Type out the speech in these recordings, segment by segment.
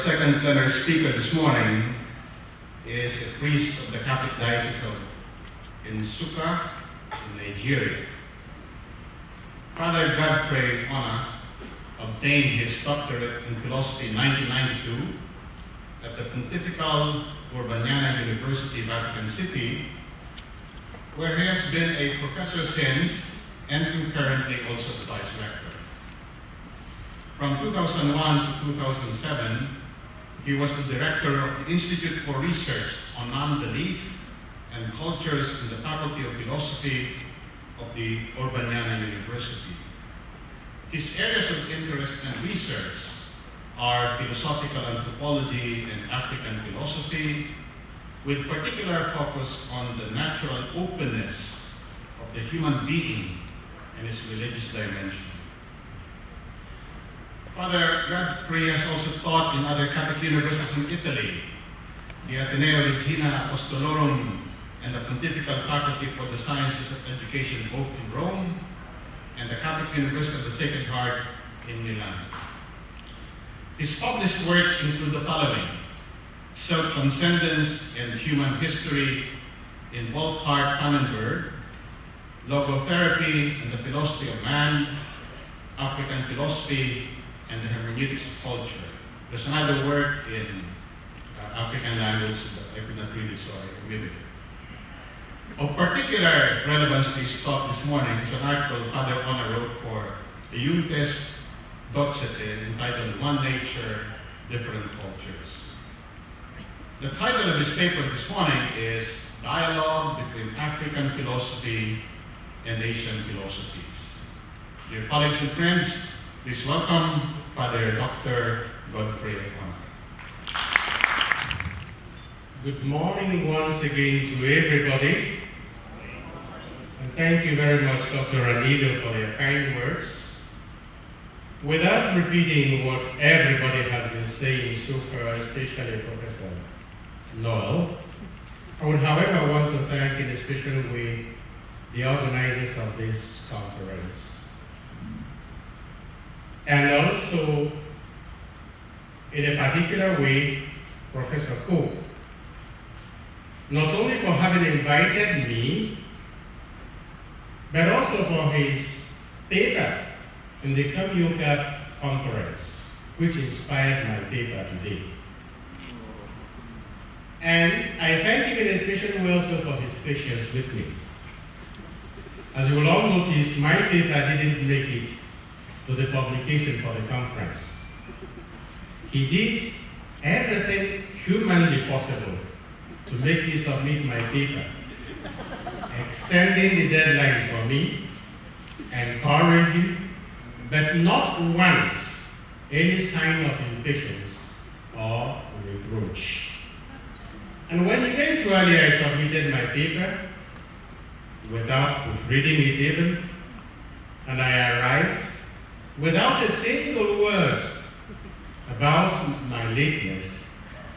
second plenary speaker this morning is a priest of the Catholic Diocese of Nsukka in Nigeria. Father Godfrey Onah obtained his doctorate in philosophy in 1992 at the Pontifical Urbaniana University, Vatican City, where he has been a professor since and concurrently also the vice rector. From 2001 to 2007, he was the director of the Institute for Research on Non-Belief and Cultures in the Faculty of Philosophy of the Urbaniana University. His areas of interest and research are philosophical anthropology and African philosophy, with particular focus on the natural openness of the human being and its religious dimension. Father Godfrey has also taught in other Catholic universities in Italy, the Ateneo Regina Apostolorum and the Pontifical Faculty for the Sciences of Education both in Rome and the Catholic University of the Sacred Heart in Milan. His published works include the following: Self-Transcendence and Human History in Volkart-Pannenberg, Logotherapy and the Philosophy of Man, African Philosophy, and the Hermeneutics of Culture. There's another work in African language, but I could not read it, so I omitted it. Of particular relevance to his talk this morning is an article Father Onah wrote for the Iuntes Docete entitled One Nature, Different Cultures. The title of his paper this morning is Dialogue Between African Philosophy and Asian Philosophies. Dear colleagues and friends, please welcome Father Dr. Godfrey Onah. Good morning once again to everybody. And thank you very much, Dr. Anido, for your kind words. Without repeating what everybody has been saying so far, especially Professor Noel, I would, however, want to thank in a special way the organizers of this conference. And also, in a particular way, Professor Ko, not only for having invited me, but also for his paper in the Communicap conference, which inspired my paper today. And I thank him in a special way also for his patience with me. As you will all notice, my paper didn't make it to the publication for the conference. He did everything humanly possible to make me submit my paper, extending the deadline for me, encouraging, but not once any sign of impatience or reproach. And when eventually I submitted my paper, without proofreading it even, and I arrived, without a single word about my lateness,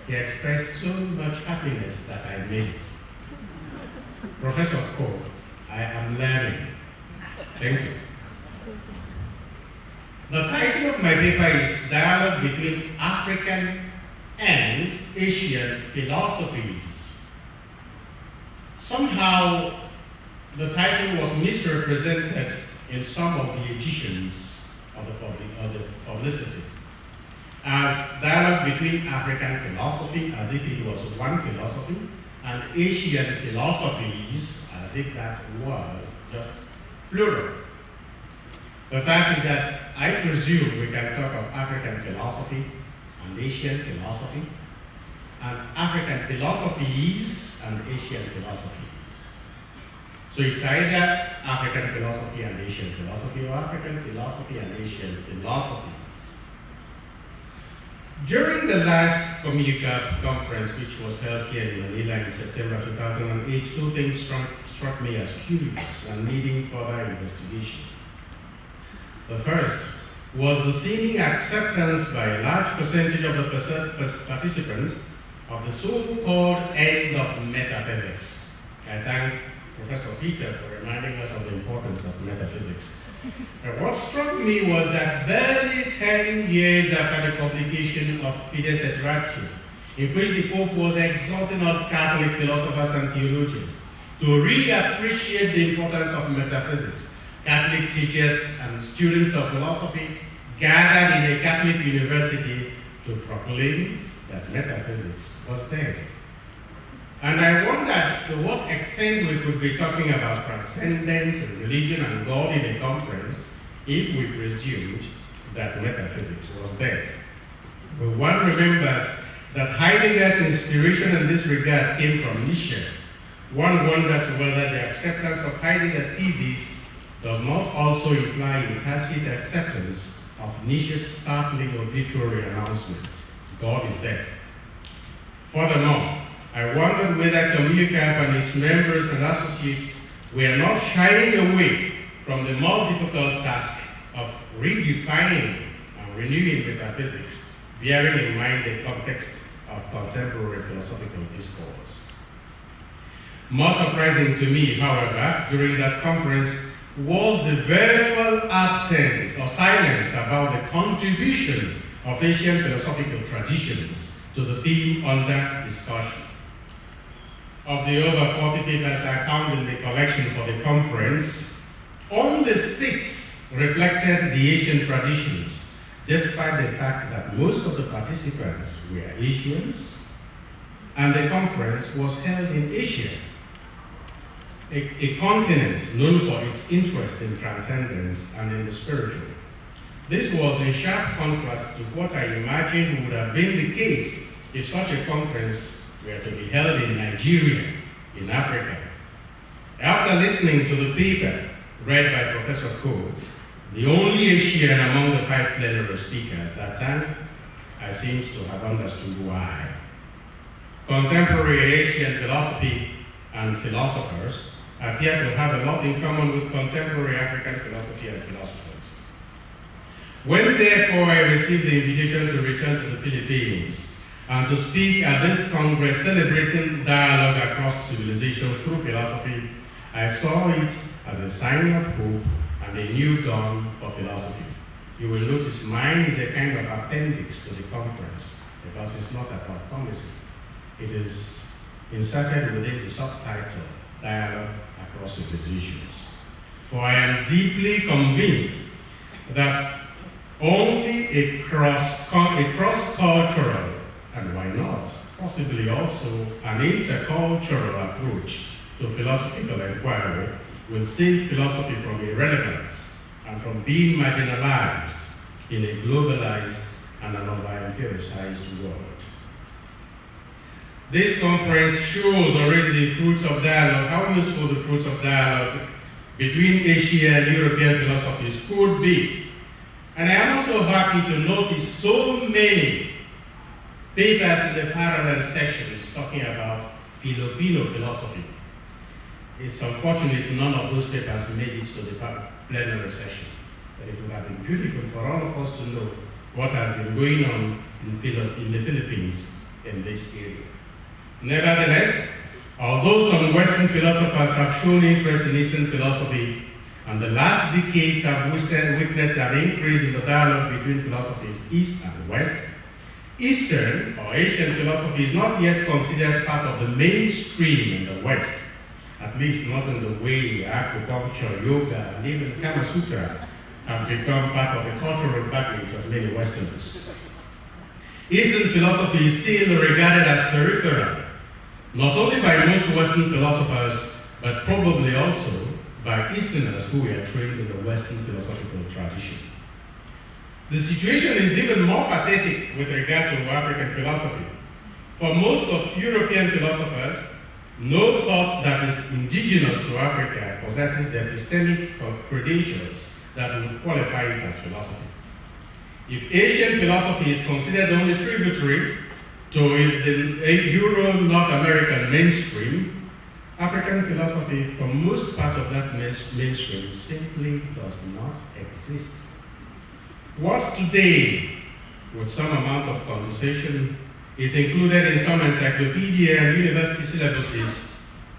he expressed so much happiness that I made it. Professor Cole, I am learning. Thank you. The title of my paper is Dialogue Between African and Asian Philosophies. Somehow, the title was misrepresented in some of the editions of the publicity as Dialogue Between African Philosophy, as if it was one philosophy, and Asian Philosophies, as if that was just plural. The fact is that I presume we can talk of African philosophy and Asian philosophy, and African philosophies and Asian philosophies. So it's either African philosophy and Asian philosophy, or African philosophy and Asian philosophies. During the last Communicap conference, which was held here in Manila in September 2008, two things struck me as curious and needing further investigation. The first was the seeming acceptance by a large percentage of the participants of the so-called end of metaphysics. I thank Professor Peter, for reminding us of the importance of metaphysics. What struck me was that barely 10 years after the publication of Fides et Ratio, in which the Pope was exhorting all Catholic philosophers and theologians to really appreciate the importance of metaphysics, Catholic teachers and students of philosophy gathered in a Catholic university to proclaim that metaphysics was dead. And I wondered to what extent we could be talking about transcendence and religion and God in a conference if we presumed that metaphysics was dead. But one remembers that Heidegger's inspiration in this regard came from Nietzsche. One wonders whether the acceptance of Heidegger's thesis does not also imply implicit acceptance of Nietzsche's startling obituary announcement, God is dead. Furthermore, I wondered whether Communicap and its members and associates were not shying away from the more difficult task of redefining and renewing metaphysics, bearing in mind the context of contemporary philosophical discourse. More surprising to me, however, during that conference was the virtual absence or silence about the contribution of Asian philosophical traditions to the theme under discussion. Of the over 40 papers I found in the collection for the conference, only 6 reflected the Asian traditions, despite the fact that most of the participants were Asians, and the conference was held in Asia, a continent known for its interest in transcendence and in the spiritual. This was in sharp contrast to what I imagined would have been the case if such a conference were to be held in Nigeria, in Africa. After listening to the paper read by Professor Ko, the only Asian among the 5 plenary speakers that time, I seem to have understood why. Contemporary Asian philosophy and philosophers appear to have a lot in common with contemporary African philosophy and philosophers. When therefore I received the invitation to return to the Philippines and to speak at this Congress celebrating dialogue across civilizations through philosophy, I saw it as a sign of hope and a new dawn for philosophy. You will notice mine is a kind of appendix to the conference because it's not about policy. It is inserted within the subtitle, Dialogue Across Civilizations. For I am deeply convinced that only a cross-cultural, and why not, possibly also an intercultural approach to philosophical inquiry will save philosophy from irrelevance and from being marginalized in a globalized and an over-empiricized world. This conference shows already the fruits of dialogue, how useful the fruits of dialogue between Asia and European philosophies could be. And I am also happy to notice so many papers in the parallel sessions talking about Filipino philosophy. It's unfortunate none of those papers made it to the plenary session. But it would have been beautiful for all of us to know what has been going on in the Philippines in this area. Nevertheless, although some Western philosophers have shown interest in Eastern philosophy, and the last decades have witnessed an increase in the dialogue between philosophies East and West, Eastern or Asian philosophy is not yet considered part of the mainstream in the West, at least not in the way acupuncture, yoga, and even Kama Sutra have become part of the cultural baggage of many Westerners. Eastern philosophy is still regarded as peripheral, not only by most Western philosophers, but probably also by Easterners who were trained in the Western philosophical tradition. The situation is even more pathetic with regard to African philosophy. For most of European philosophers, no thought that is indigenous to Africa possesses the epistemic credentials that would qualify it as philosophy. If Asian philosophy is considered only tributary to the Euro-North American mainstream, African philosophy, for most part of that mainstream, simply does not exist. What today, with some amount of condensation, is included in some encyclopedia and university syllabuses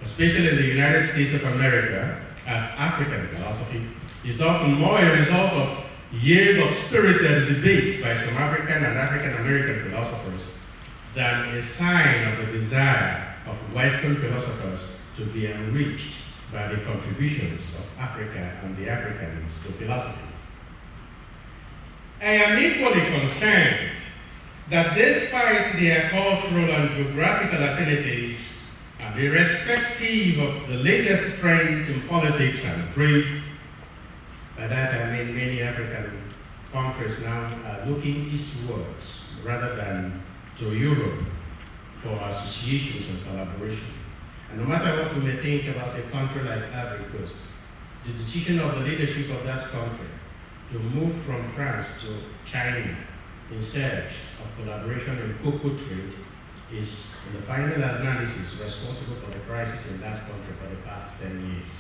especially in the United States of America, as African philosophy, is often more a result of years of spirited debates by some African and African American philosophers than a sign of the desire of Western philosophers to be enriched by the contributions of Africa and the Africans to philosophy. I am equally concerned that despite their cultural and geographical affinities, and irrespective of the latest trends in politics and trade, by that I mean many African countries now are looking eastwards rather than to Europe for associations and collaboration. And no matter what we may think about a country like Ivory Coast, the decision of the leadership of that country to move from France to China in search of collaboration in cocoa trade is, in the final analysis, responsible for the crisis in that country for the past 10 years.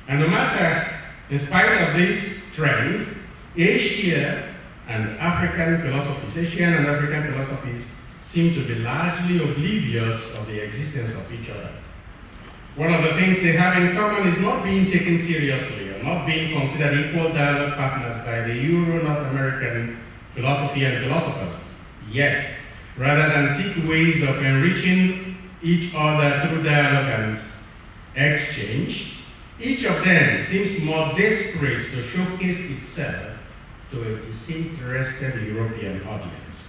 And no matter, in spite of these trends, Asian and African philosophies seem to be largely oblivious of the existence of each other. One of the things they have in common is not being taken seriously or not being considered equal dialogue partners by the Euro-North American philosophy and philosophers. Yet, rather than seek ways of enriching each other through dialogue and exchange, each of them seems more desperate to showcase itself to a disinterested European audience.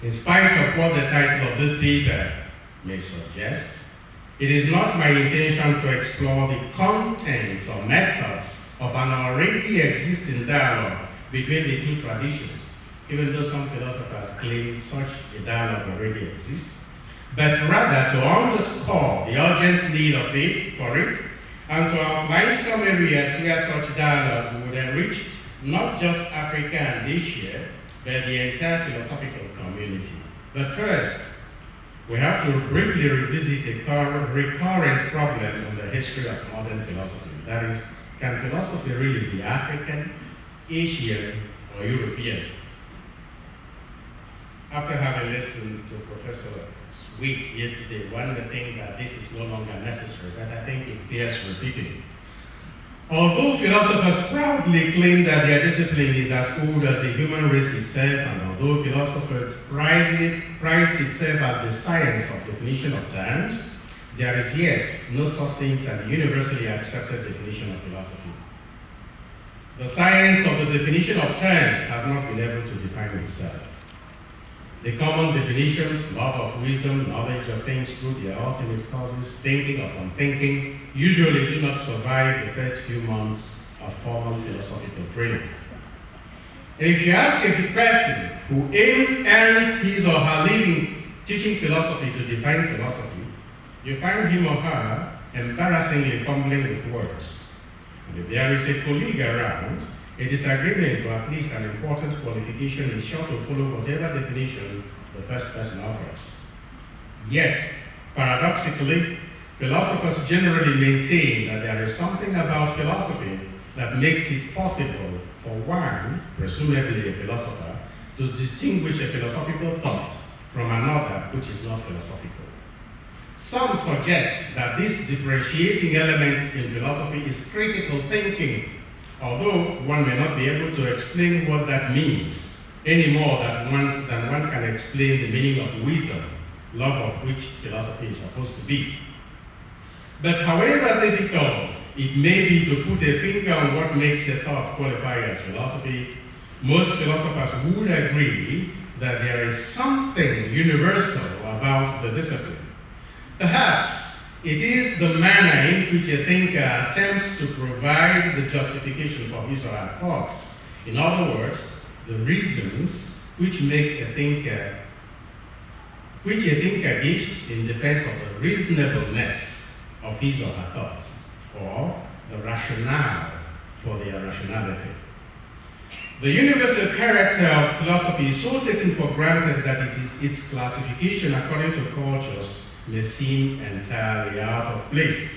In spite of what the title of this paper may suggest, it is not my intention to explore the contents or methods of an already existing dialogue between the two traditions, even though some philosophers claim such a dialogue already exists, but rather to underscore the urgent need of it for it, and to outline some areas where such dialogue would enrich not just Africa and Asia, but the entire philosophical community. But first, we have to briefly revisit a recurrent problem in the history of modern philosophy. That is, can philosophy really be African, Asian, or European? After having listened to Professor Sweet yesterday, one may think that this is no longer necessary, but I think it bears repeating. Although philosophers proudly claim that their discipline is as old as the human race itself, and although philosophy prides itself as the science of definition of terms, there is yet no succinct and universally accepted definition of philosophy. The science of the definition of terms has not been able to define itself. The common definitions, love of wisdom, knowledge of things through their ultimate causes, thinking upon thinking, usually do not survive the first few months of formal philosophical training. And if you ask a person who earns his or her living teaching philosophy to define philosophy, you find him or her embarrassingly fumbling with words. And if there is a colleague around, a disagreement, or at least an important qualification, is sure to follow whatever definition the first person offers. Yet, paradoxically, philosophers generally maintain that there is something about philosophy that makes it possible for one, presumably a philosopher, to distinguish a philosophical thought from another which is not philosophical. Some suggest that this differentiating element in philosophy is critical thinking, although one may not be able to explain what that means any more than one can explain the meaning of wisdom, love of which philosophy is supposed to be. But however difficult it may be to put a finger on what makes a thought qualify as philosophy, most philosophers would agree that there is something universal about the discipline. Perhaps it is the manner in which a thinker attempts to provide the justification for his or her thoughts. In other words, the reasons which a thinker gives in defense of the reasonableness of his or her thoughts, or the rationale for their rationality. The universal character of philosophy is so taken for granted that its classification according to cultures may seem entirely out of place.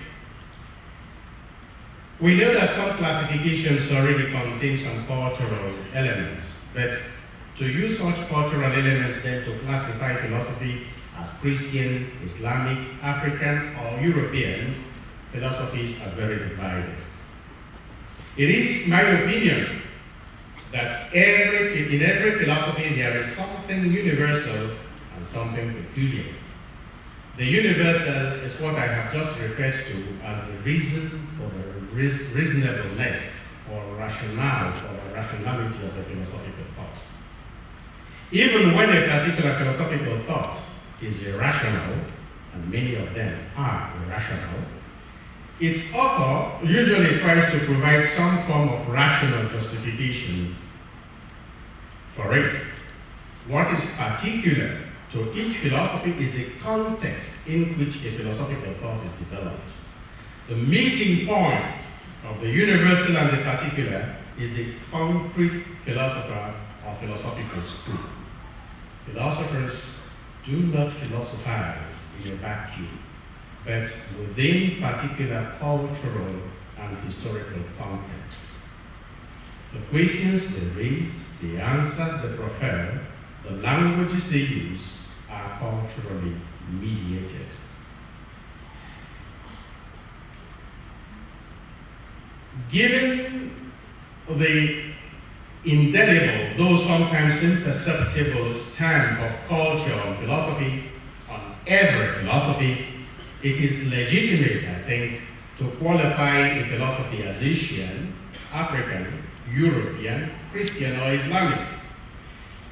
We know that some classifications already contain some cultural elements, but to use such cultural elements then to classify philosophy as Christian, Islamic, African, or European, philosophies are very divided. It is my opinion that in every philosophy there is something universal and something peculiar. The universal is what I have just referred to as the reason for the reasonableness or rationale for the rationality of the philosophical thought. Even when a particular philosophical thought is irrational, and many of them are irrational, its author usually tries to provide some form of rational justification for it. What is particular to each philosophy is the context in which a philosophical thought is developed. The meeting point of the universal and the particular is the concrete philosopher or philosophical school. Philosophers do not philosophize in a vacuum, but within particular cultural and historical contexts. The questions they raise, the answers they prefer, the languages they use are culturally mediated. Given the indelible, though sometimes imperceptible stamp of culture on philosophy, on every philosophy, it is legitimate, I think, to qualify a philosophy as Asian, African, European, Christian, or Islamic.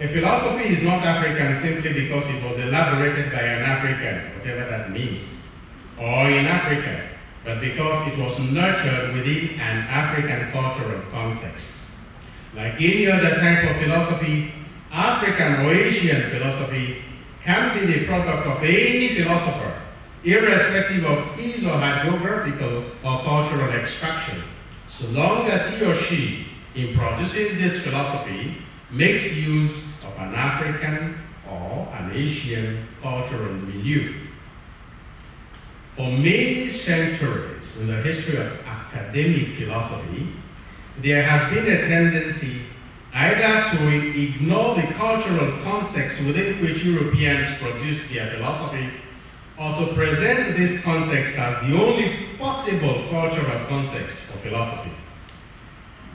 A philosophy is not African simply because it was elaborated by an African, whatever that means, or in Africa, but because it was nurtured within an African cultural context. Like any other type of philosophy, African or Asian philosophy can be the product of any philosopher, irrespective of his or her geographical or cultural extraction, so long as he or she, in producing this philosophy, makes use of an African or an Asian cultural milieu. For many centuries in the history of academic philosophy, there has been a tendency either to ignore the cultural context within which Europeans produced their philosophy, or to present this context as the only possible cultural context for philosophy.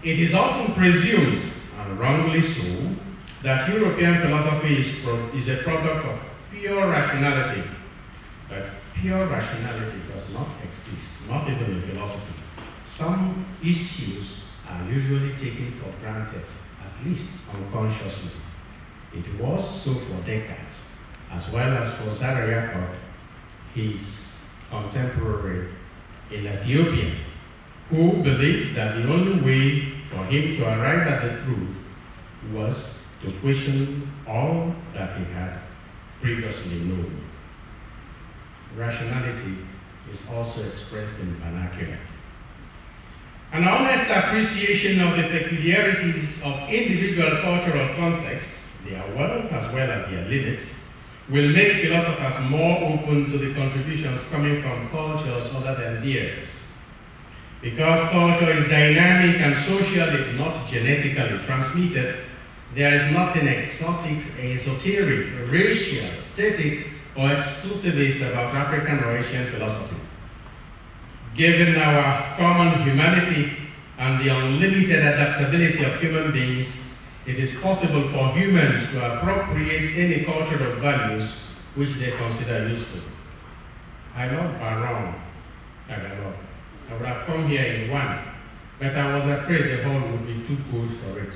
It is often presumed, and wrongly so, that European philosophy is a product of pure rationality. But pure rationality does not exist, not even in philosophy. Some issues are usually taken for granted, at least unconsciously. It was so for Descartes, as well as for Zarayakob, his contemporary in Ethiopia, who believed that the only way for him to arrive at the truth was to question all that he had previously known. Rationality is also expressed in vernacular. An honest appreciation of the peculiarities of individual cultural contexts, their wealth as well as their limits, will make philosophers more open to the contributions coming from cultures other than theirs. Because culture is dynamic and socially, not genetically transmitted, there is nothing exotic, esoteric, racial, static, or exclusivist about African or Asian philosophy. Given our common humanity and the unlimited adaptability of human beings, it is possible for humans to appropriate any cultural values which they consider useful. I love Baron Tagalog. I would have come here in one, but I was afraid the hall would be too cold for it.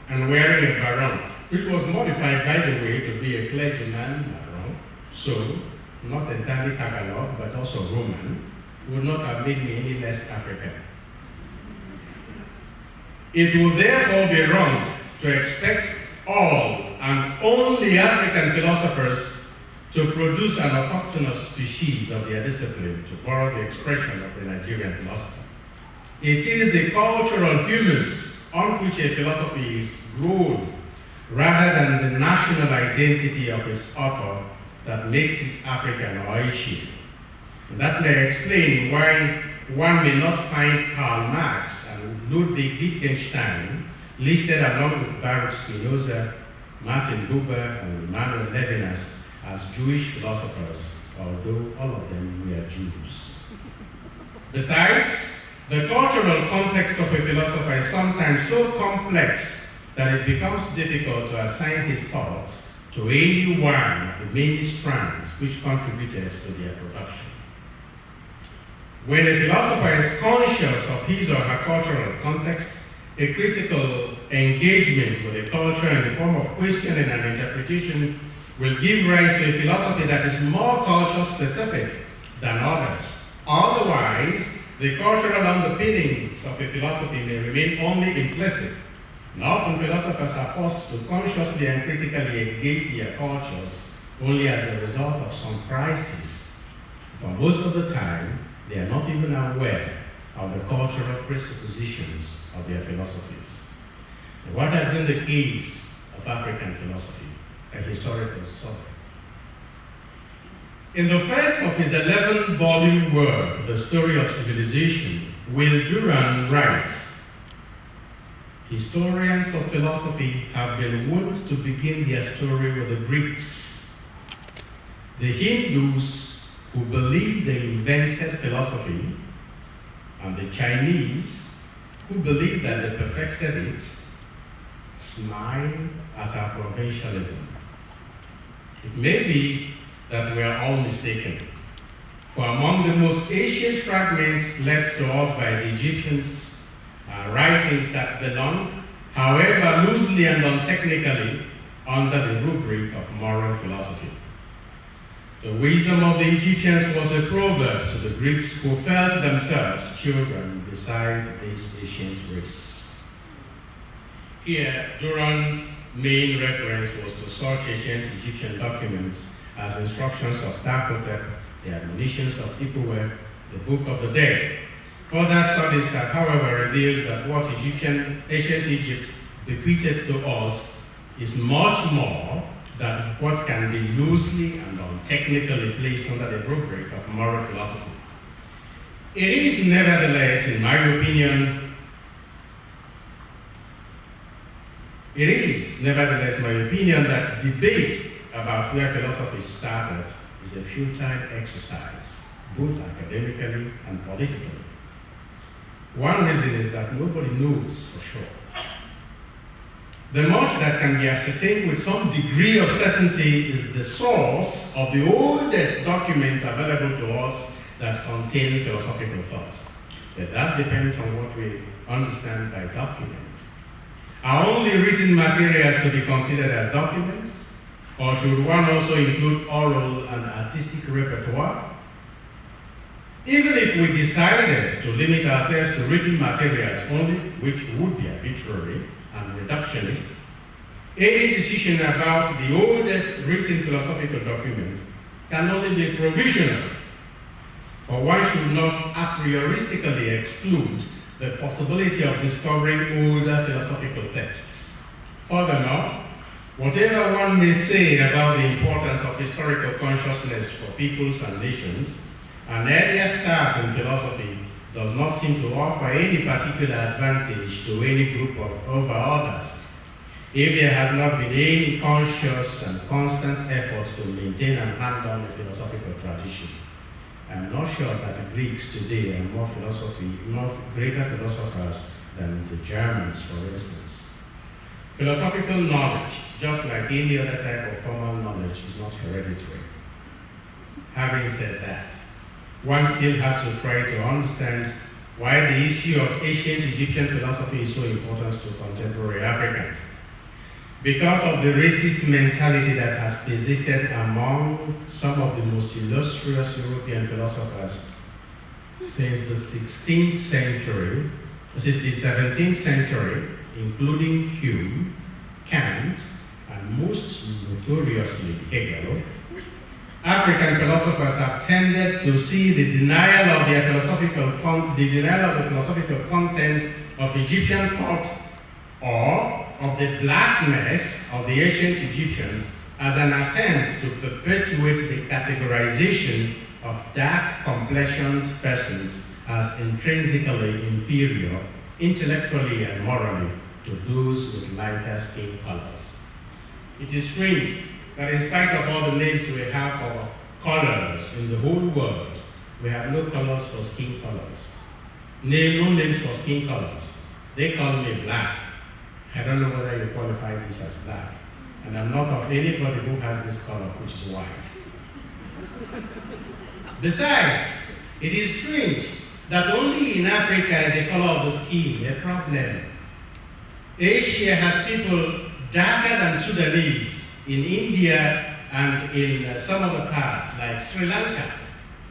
And wearing a Baron, which was modified, by the way, to be a clergyman Baron, so not entirely Tagalog, but also Roman, would not have made me any less African. It would therefore be wrong to expect all and only African philosophers to produce an autochthonous species of their discipline, to borrow the expression of the Nigerian philosopher. It is the cultural humus on which a philosophy is grown, rather than the national identity of its author, that makes it African or Asian. And that may explain why one may not find Karl Marx and Ludwig Wittgenstein listed along with Baruch Spinoza Martin Buber and Emmanuel Levinas as Jewish philosophers, although all of them were Jews. Besides, the cultural context of a philosopher is sometimes so complex that it becomes difficult to assign his thoughts to any one of the many strands which contributed to their production. When a philosopher is conscious of his or her cultural context, a critical engagement with a culture in the form of questioning and interpretation will give rise to a philosophy that is more culture-specific than others. Otherwise, the cultural underpinnings of a philosophy may remain only implicit, and often philosophers are forced to consciously and critically engage their cultures only as a result of some crisis. For most of the time, they are not even aware of the cultural presuppositions of their philosophies. And what has been the case of African philosophy? A historical survey. In the first of his 11-volume work, The Story of Civilization, Will Durant writes, historians of philosophy have been wont to begin their story with the Greeks, the Hindus who believed they invented philosophy, and the Chinese who believed that they perfected it, smile at our provincialism. It may be that we are all mistaken, for among the most ancient fragments left to us by the Egyptians are writings that belong, however loosely and untechnically, under the rubric of moral philosophy. The wisdom of the Egyptians was a proverb to the Greeks who felt themselves children beside this ancient race. Here, Durant's main reference was to such ancient Egyptian documents as instructions of Dakotep, the admonitions of Igwebuike, the Book of the Dead. Further studies have, however, revealed that what ancient Egypt bequeathed to us is much more than what can be loosely and untechnically placed under the rubric of moral philosophy. It is nevertheless, in my opinion, that debate about where philosophy started is a futile exercise, both academically and politically. One reason is that nobody knows for sure. The much that can be ascertained with some degree of certainty is the source of the oldest document available to us that contain philosophical thoughts. But that depends on what we understand by document. Are only written materials to be considered as documents? Or should one also include oral and artistic repertoire? Even if we decided to limit ourselves to written materials only, which would be arbitrary and reductionist, any decision about the oldest written philosophical document can only be provisional, for one should not a prioristically exclude the possibility of discovering older philosophical texts. Furthermore, whatever one may say about the importance of historical consciousness for peoples and nations, an earlier start in philosophy does not seem to offer any particular advantage to any group over others, if there has not been any conscious and constant effort to maintain and hand down a philosophical tradition. I'm not sure that the Greeks today are greater philosophers than the Germans, for instance. Philosophical knowledge, just like any other type of formal knowledge, is not hereditary. Having said that, one still has to try to understand why the issue of ancient Egyptian philosophy is so important to contemporary Africans. Because of the racist mentality that has persisted among some of the most illustrious European philosophers since the 16th century, since the 17th century, including Hume, Kant, and most notoriously Hegel, African philosophers have tended to see the denial of the philosophical content of Egyptian thought or of the blackness of the ancient Egyptians as an attempt to perpetuate the categorization of dark-complexioned persons as intrinsically inferior, intellectually and morally, to those with lighter skin colors. It is strange that in spite of all the names we have for colors in the whole world, we have no colors for skin colors. No names for skin colors. They call me black. I don't know whether you qualify this as black. And I'm not of anybody who has this color, which is white. Besides, it is strange that only in Africa is the color of the skin a problem. Asia has people darker than Sudanese in India and in some other parts like Sri Lanka.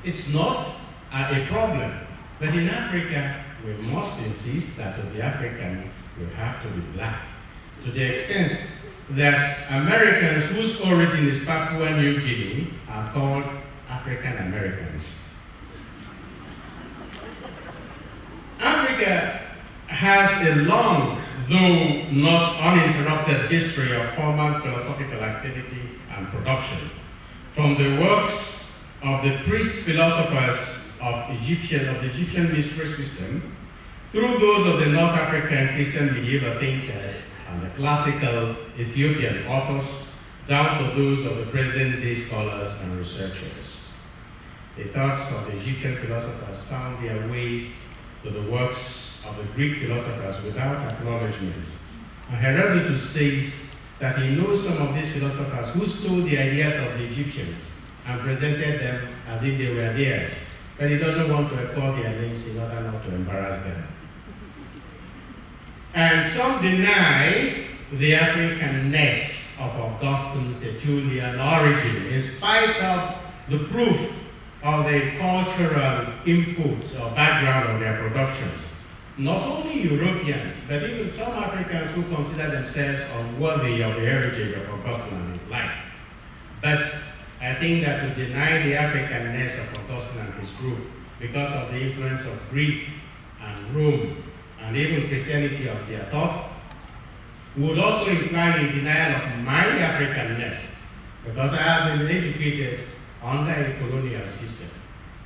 It's not a problem. But in Africa, we must insist that to be African, you have to be black. To the extent that Americans whose origin is Papua New Guinea are called African Americans. Africa has a long, though not uninterrupted, history of formal philosophical activity and production. From the works of the priest philosophers of the Egyptian mystery system, through those of the North African Christian medieval thinkers and the classical Ethiopian authors, down to those of the present-day scholars and researchers. The thoughts of the Egyptian philosophers found their way to the works of the Greek philosophers without acknowledgement. And Herodotus says that he knows some of these philosophers who stole the ideas of the Egyptians and presented them as if they were theirs, but he doesn't want to record their names in order not to embarrass them. And some deny the Africanness of Augustine's Tertullian origin, in spite of the proof of the cultural input or background of their productions. Not only Europeans, but even some Africans who consider themselves unworthy of the heritage of Augustine and his life. But I think that to deny the Africanness of Augustine and his group because of the influence of Greek and Rome and even Christianity of their thought would also imply a denial of my Africanness, because I have been educated under a colonial system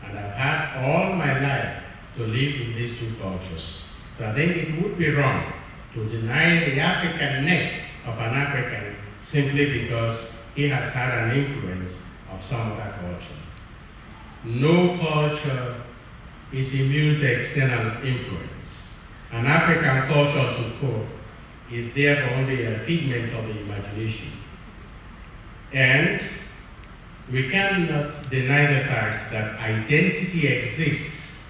and I've had all my life to live in these two cultures. So I think it would be wrong to deny the Africanness of an African simply because he has had an influence of some other culture. No culture is immune to external influence. An African culture to cope is therefore only a figment of the imagination. And we cannot deny the fact that identity exists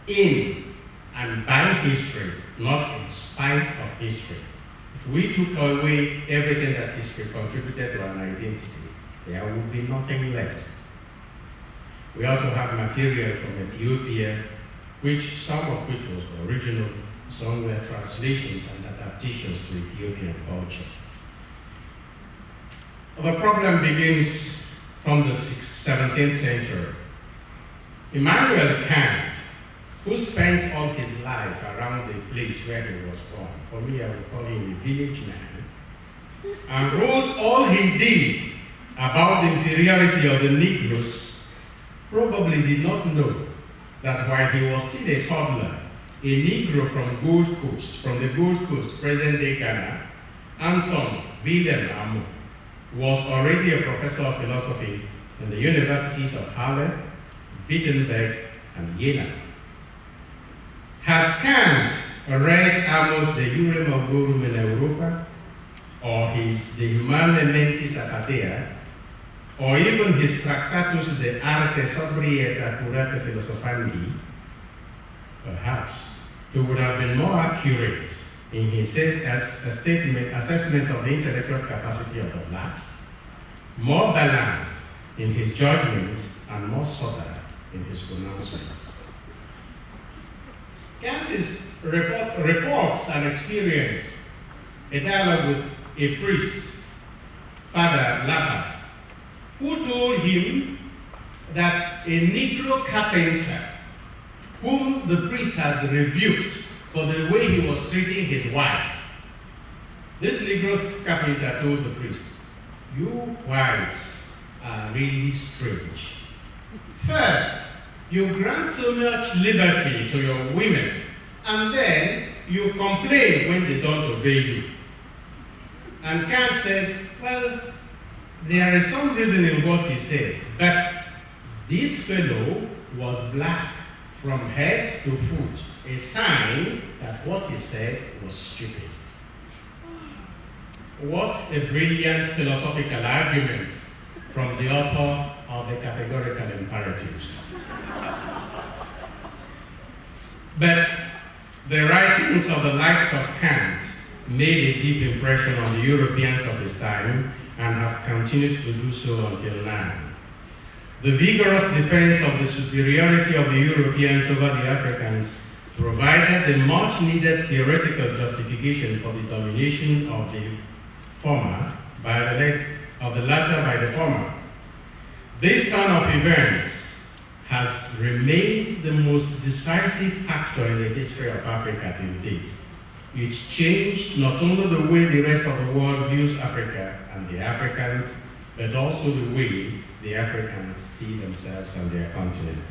in and by history, not in spite of history. If we took away everything that history contributed to an identity, there would be nothing left. We also have material from Ethiopia, some of which was original, some were translations and adaptations to Ethiopian culture. The problem begins from the 17th century. Immanuel Kant, who spent all his life around the place where he was born, for me I would call him a village man, and wrote all he did about the inferiority of the Negroes, probably did not know that while he was still a toddler, a Negro from the Gold Coast, present-day Ghana, Anton Wilhelm Amo, was already a professor of philosophy in the universities of Halle, Wittenberg, and Jena. Had Kant read Amo's De Jure Mogorum in Europa, or his De Humane Mentis Apathia, or even his Tractatus de Arte Sobri et Accurate Philosophandi, perhaps he would have been more accurate in his assessment of the intellectual capacity of the blacks, more balanced in his judgment, and more subtle in his pronouncements. Kant reports an experience, a dialogue with a priest, Father Labat, who told him that a Negro carpenter, whom the priest had rebuked for the way he was treating his wife, this Negro carpenter told the priest, "You whites are really strange. First, you grant so much liberty to your women, and then you complain when they don't obey you." And Kant said, well, there is some reason in what he says, but this fellow was black from head to foot, a sign that what he said was stupid. What a brilliant philosophical argument from the author of the categorical imperatives. But the writings of the likes of Kant made a deep impression on the Europeans of his time and have continued to do so until now. The vigorous defense of the superiority of the Europeans over the Africans provided the much-needed theoretical justification for the domination of the former by the latter by the former. This turn of events has remained the most decisive factor in the history of Africa till date. It changed not only the way the rest of the world views Africa and the Africans, but also the way the Africans see themselves and their continent.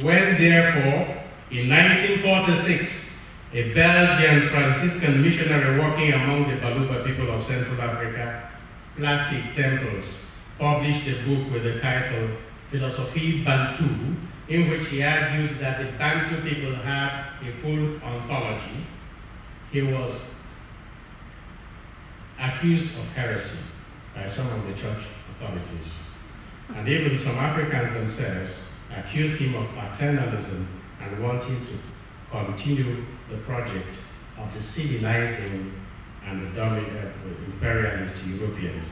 When, therefore, in 1946, a Belgian Franciscan missionary working among the Baluba people of Central Africa, Placide Tempels, published a book with the title Philosophies Bantu, in which he argued that the Bantu people had a full ontology. He was accused of heresy by some of the church authorities. And even some Africans themselves accused him of paternalism and wanting to continue the project of the civilizing and the dominant imperialist Europeans.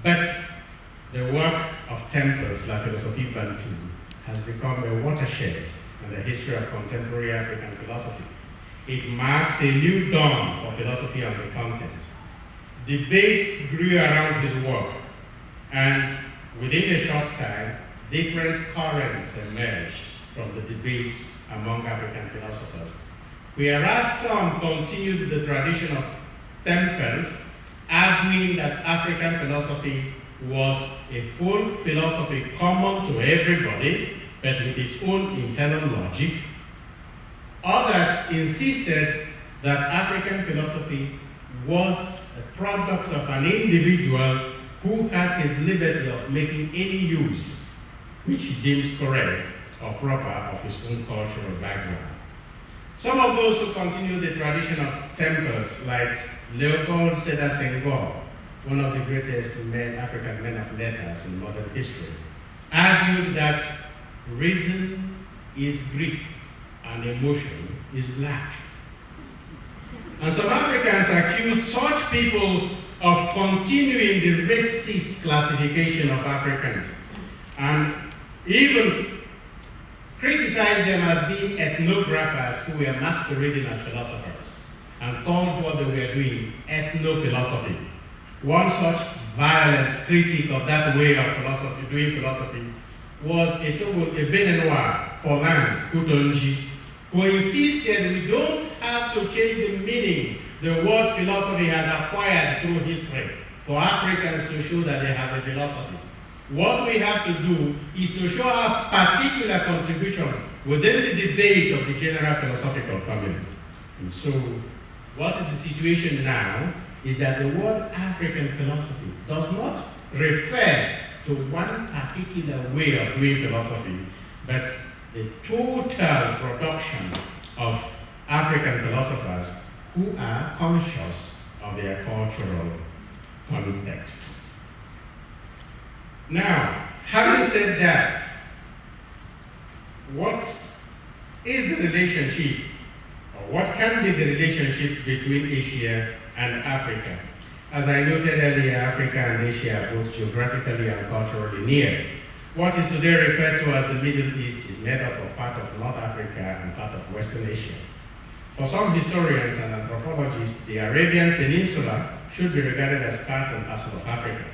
But the work of Temples, La Philosophie Bantu, has become a watershed in the history of contemporary African philosophy. It marked a new dawn for philosophy on the continent. Debates grew around his work, and within a short time, different currents emerged from the debates among African philosophers. Whereas some continued the tradition of Temples, arguing that African philosophy was a full philosophy common to everybody, but with its own internal logic. Others insisted that African philosophy was a product of an individual who had his liberty of making any use which he deemed correct or proper of his own cultural background. Some of those who continued the tradition of Temples, like Leopold Sédar Senghor, one of the greatest African men of letters in modern history, argued that reason is Greek and emotion is black. And some Africans accused such people of continuing the racist classification of Africans and even criticized them as being ethnographers who were masquerading as philosophers and called what they were doing ethno-philosophy. One such violent critic of that way of philosophy, doing philosophy, was a Beninois, Paulin Coutonji, who insisted we don't have to change the meaning the word philosophy has acquired through history for Africans to show that they have a philosophy. What we have to do is to show our particular contribution within the debate of the general philosophical family. And so, what is the situation now is that the word African philosophy does not refer to one particular way of doing philosophy, but the total production of African philosophers who are conscious of their cultural context. Now, having said that, what is the relationship, or what can be the relationship between Asia and Africa? As I noted earlier, Africa and Asia are both geographically and culturally near. What is today referred to as the Middle East is made up of part of North Africa and part of Western Asia. For some historians and anthropologists, the Arabian Peninsula should be regarded as part and parcel of Africa.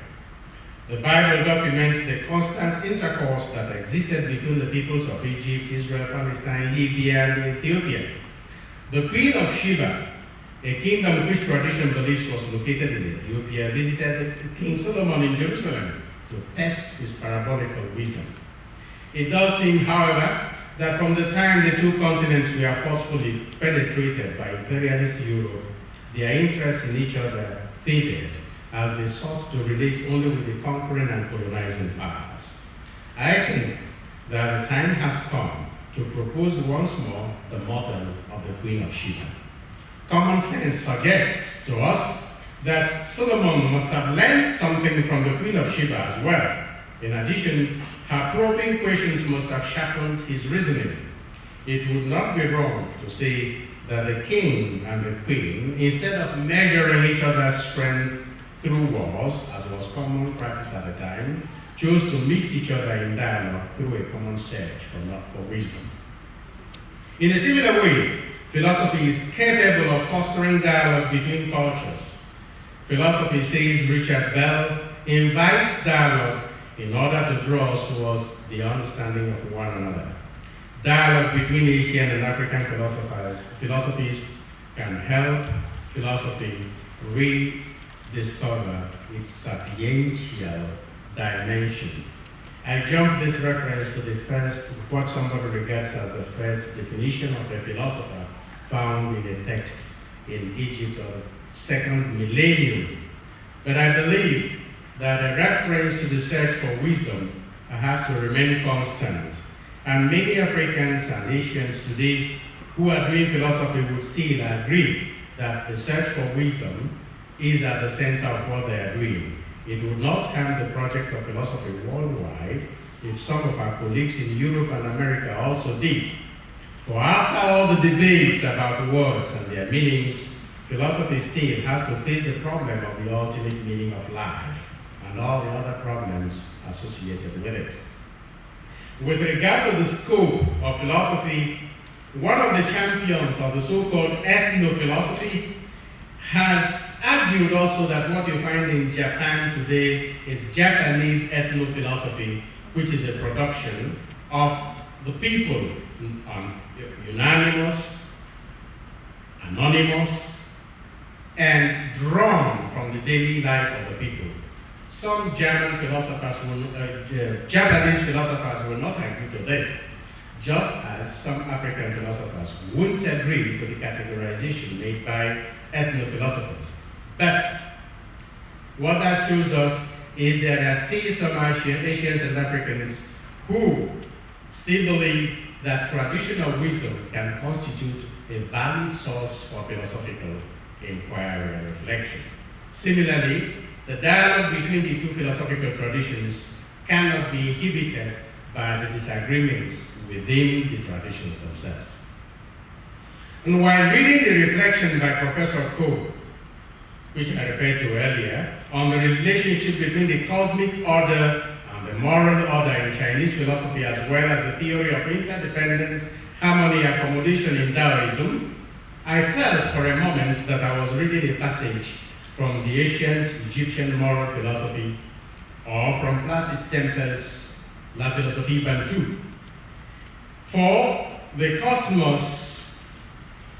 The Bible documents the constant intercourse that existed between the peoples of Egypt, Israel, Palestine, Libya, and Ethiopia. The Queen of Sheba, a kingdom which tradition believes was located in Ethiopia, visited King Solomon in Jerusalem to test his parabolical wisdom. It does seem, however, that from the time the two continents were forcefully penetrated by imperialist Europe, their interest in each other faded as they sought to relate only with the conquering and colonizing powers. I think that the time has come to propose once more the model of the Queen of Sheba. Common sense suggests to us that Solomon must have learned something from the Queen of Sheba as well. In addition, her probing questions must have sharpened his reasoning. It would not be wrong to say that the king and the queen, instead of measuring each other's strength through wars, as was common practice at the time, chose to meet each other in dialogue through a common search for wisdom. In a similar way, philosophy is capable of fostering dialogue between cultures. Philosophy, says Richard Bell, invites dialogue in order to draw us towards the understanding of one another. Dialogue between Asian and African philosophies can help philosophy rediscover its sapiential dimension. I jump this reference to the first, what somebody regards as the first definition of a philosopher found in a text in Egypt of second millennium. But I believe that a reference to the search for wisdom has to remain constant. And many Africans and Asians today who are doing philosophy would still agree that the search for wisdom is at the center of what they are doing. It would not harm the project of philosophy worldwide if some of our colleagues in Europe and America also did. For after all the debates about words and their meanings, philosophy still has to face the problem of the ultimate meaning of life and all the other problems associated with it. With regard to the scope of philosophy, one of the champions of the so-called ethno-philosophy has argued also that what you find in Japan today is Japanese ethno-philosophy, which is a production of the people, unanimous, anonymous, and drawn from the daily life of the people. Some Japanese philosophers will not agree to this, just as some African philosophers wouldn't agree to the categorization made by ethno-philosophers. But what that shows us is there are still some Asians and Africans who still believe that traditional wisdom can constitute a valid source for philosophical inquiry and reflection. Similarly, the dialogue between the two philosophical traditions cannot be inhibited by the disagreements within the traditions themselves. And while reading the reflection by Professor Coe, which I referred to earlier, on the relationship between the cosmic order and the moral order in Chinese philosophy, as well as the theory of interdependence, harmony, and accommodation in Taoism, I felt for a moment that I was reading a passage from the ancient Egyptian moral philosophy, or from Placide Tempel's La Philosophie Bantu. For the cosmos,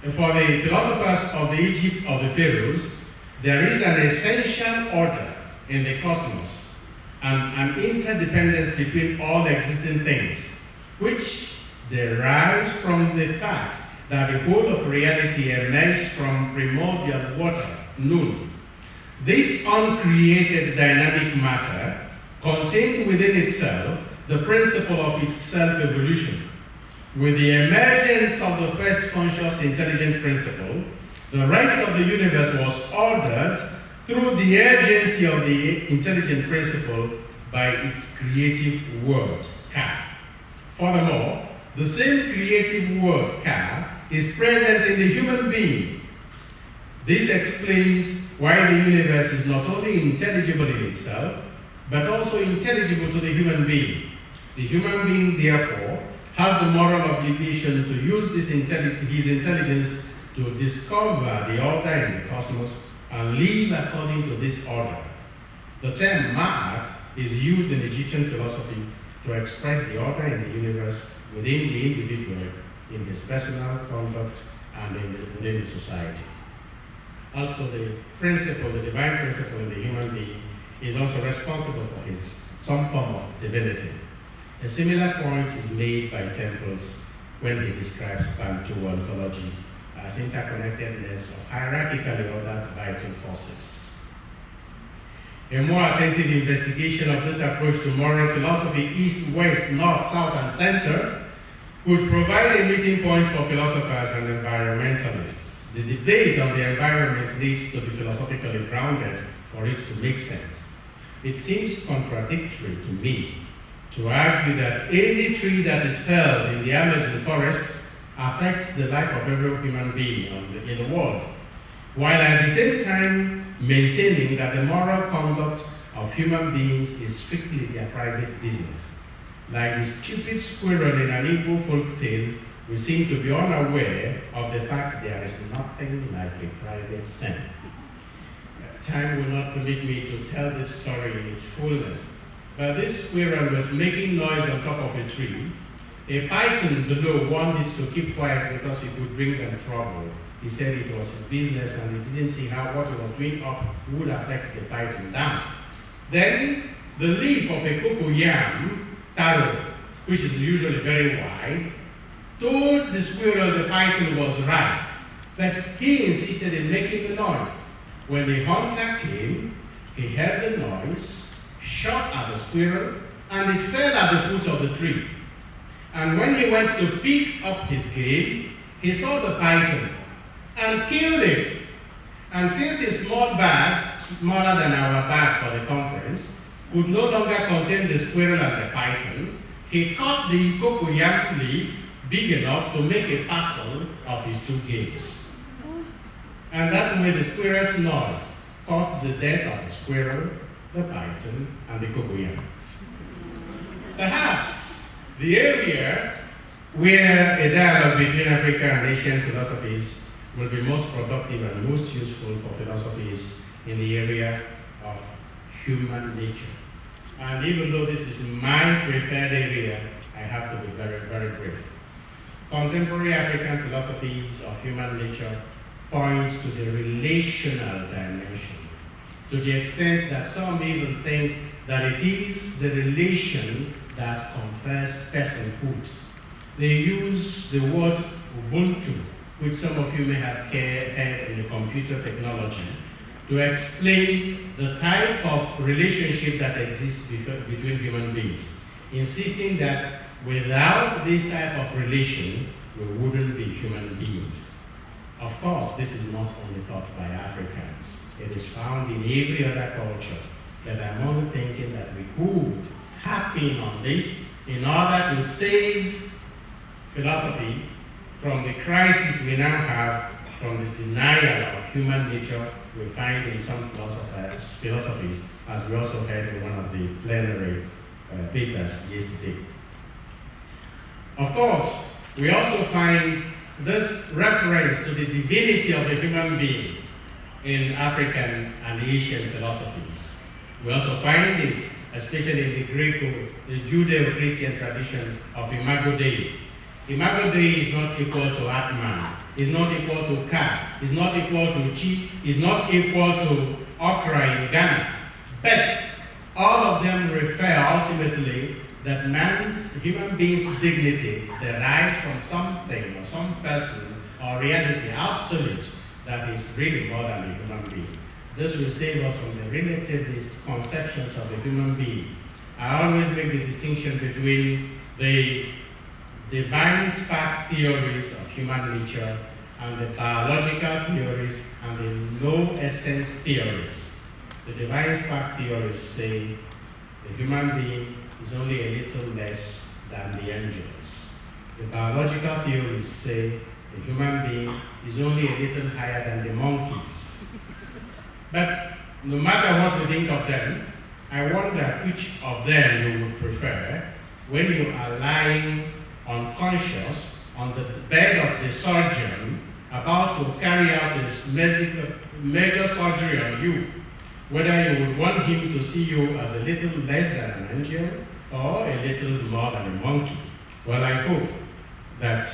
for the philosophers of the Egypt of the pharaohs, there is an essential order in the cosmos and an interdependence between all existing things, which derives from the fact that the whole of reality emerged from primordial water, Nun. This uncreated dynamic matter contained within itself the principle of its self-evolution. With the emergence of the first conscious intelligent principle, the rest of the universe was ordered through the agency of the intelligent principle by its creative word, Ka. Furthermore, the same creative word, Ka, is present in the human being. This explains why the universe is not only intelligible in itself, but also intelligible to the human being. The human being, therefore, has the moral obligation to use his intelligence to discover the order in the cosmos and live according to this order. The term Ma'at is used in Egyptian philosophy to express the order in the universe within the individual, in his personal conduct, and within the society. Also, the principle, the divine principle in the human being, is also responsible for some form of divinity. A similar point is made by Temples when he describes Bantu ontology as interconnectedness of hierarchically ordered vital forces. A more attentive investigation of this approach to moral philosophy, east, west, north, south, and center, could provide a meeting point for philosophers and environmentalists. The debate on the environment needs to be philosophically grounded for it to make sense. It seems contradictory to me to argue that any tree that is felled in the Amazon forests affects the life of every human being in the world, while at the same time maintaining that the moral conduct of human beings is strictly their private business. Like the stupid squirrel in an Igbo folk tale, we seem to be unaware of the fact there is nothing like a private sin. Time will not permit me to tell this story in its fullness, but this squirrel was making noise on top of a tree. A python below warned it to keep quiet because it would bring them trouble. He said it was his business and he didn't see how what he was doing up would affect the python down. Then the leaf of a cocoyam taro, which is usually very wide, told the squirrel the python was right, but he insisted in making the noise. When the hunter came, he heard the noise, shot at the squirrel, and it fell at the foot of the tree. And when he went to pick up his game, he saw the python and killed it. And since his small bag, smaller than our bag for the conference, could no longer contain the squirrel and the python, he cut the cocoyam leaf big enough to make a parcel of his two games. And that way the squirrel's noise caused the death of the squirrel, the python, and the cocoyam. Perhaps the area where a dialogue between African and Asian philosophies will be most productive and most useful for philosophies in the area of human nature. And even though this is my preferred area, I have to be very, very brief. Contemporary African philosophies of human nature point to the relational dimension, to the extent that some even think that it is the relation that confers personhood. They use the word Ubuntu, which some of you may have heard in the computer technology, to explain the type of relationship that exists between human beings, insisting that without this type of relation, we wouldn't be human beings. Of course, this is not only thought by Africans. It is found in every other culture. But I'm only thinking that we could tap in on this in order to save philosophy from the crisis we now have from the denial of human nature we find in some philosophies, as we also heard in one of the plenary papers yesterday. Of course, we also find this reference to the divinity of the human being in African and Asian philosophies. We also find it, especially in the Judeo-Christian tradition of Imago Dei. Imago Dei is not equal to Atman, is not equal to Ka, is not equal to Chi, is not equal to Okra in Ghana. But all of them refer ultimately that human being's dignity derives from something or some person or reality absolute that is really more than a human being. This will save us from the relativist conceptions of the human being. I always make the distinction between the divine spark theories of human nature and the biological theories and the no essence theories. The divine spark theories say the human being is only a little less than the angels. The biological theories say the human being is only a little higher than the monkeys. But no matter what we think of them, I wonder which of them you would prefer when you are lying unconscious on the bed of the surgeon about to carry out his major surgery on you, whether you would want him to see you as a little less than an angel or a little more than a monkey. Well, I hope that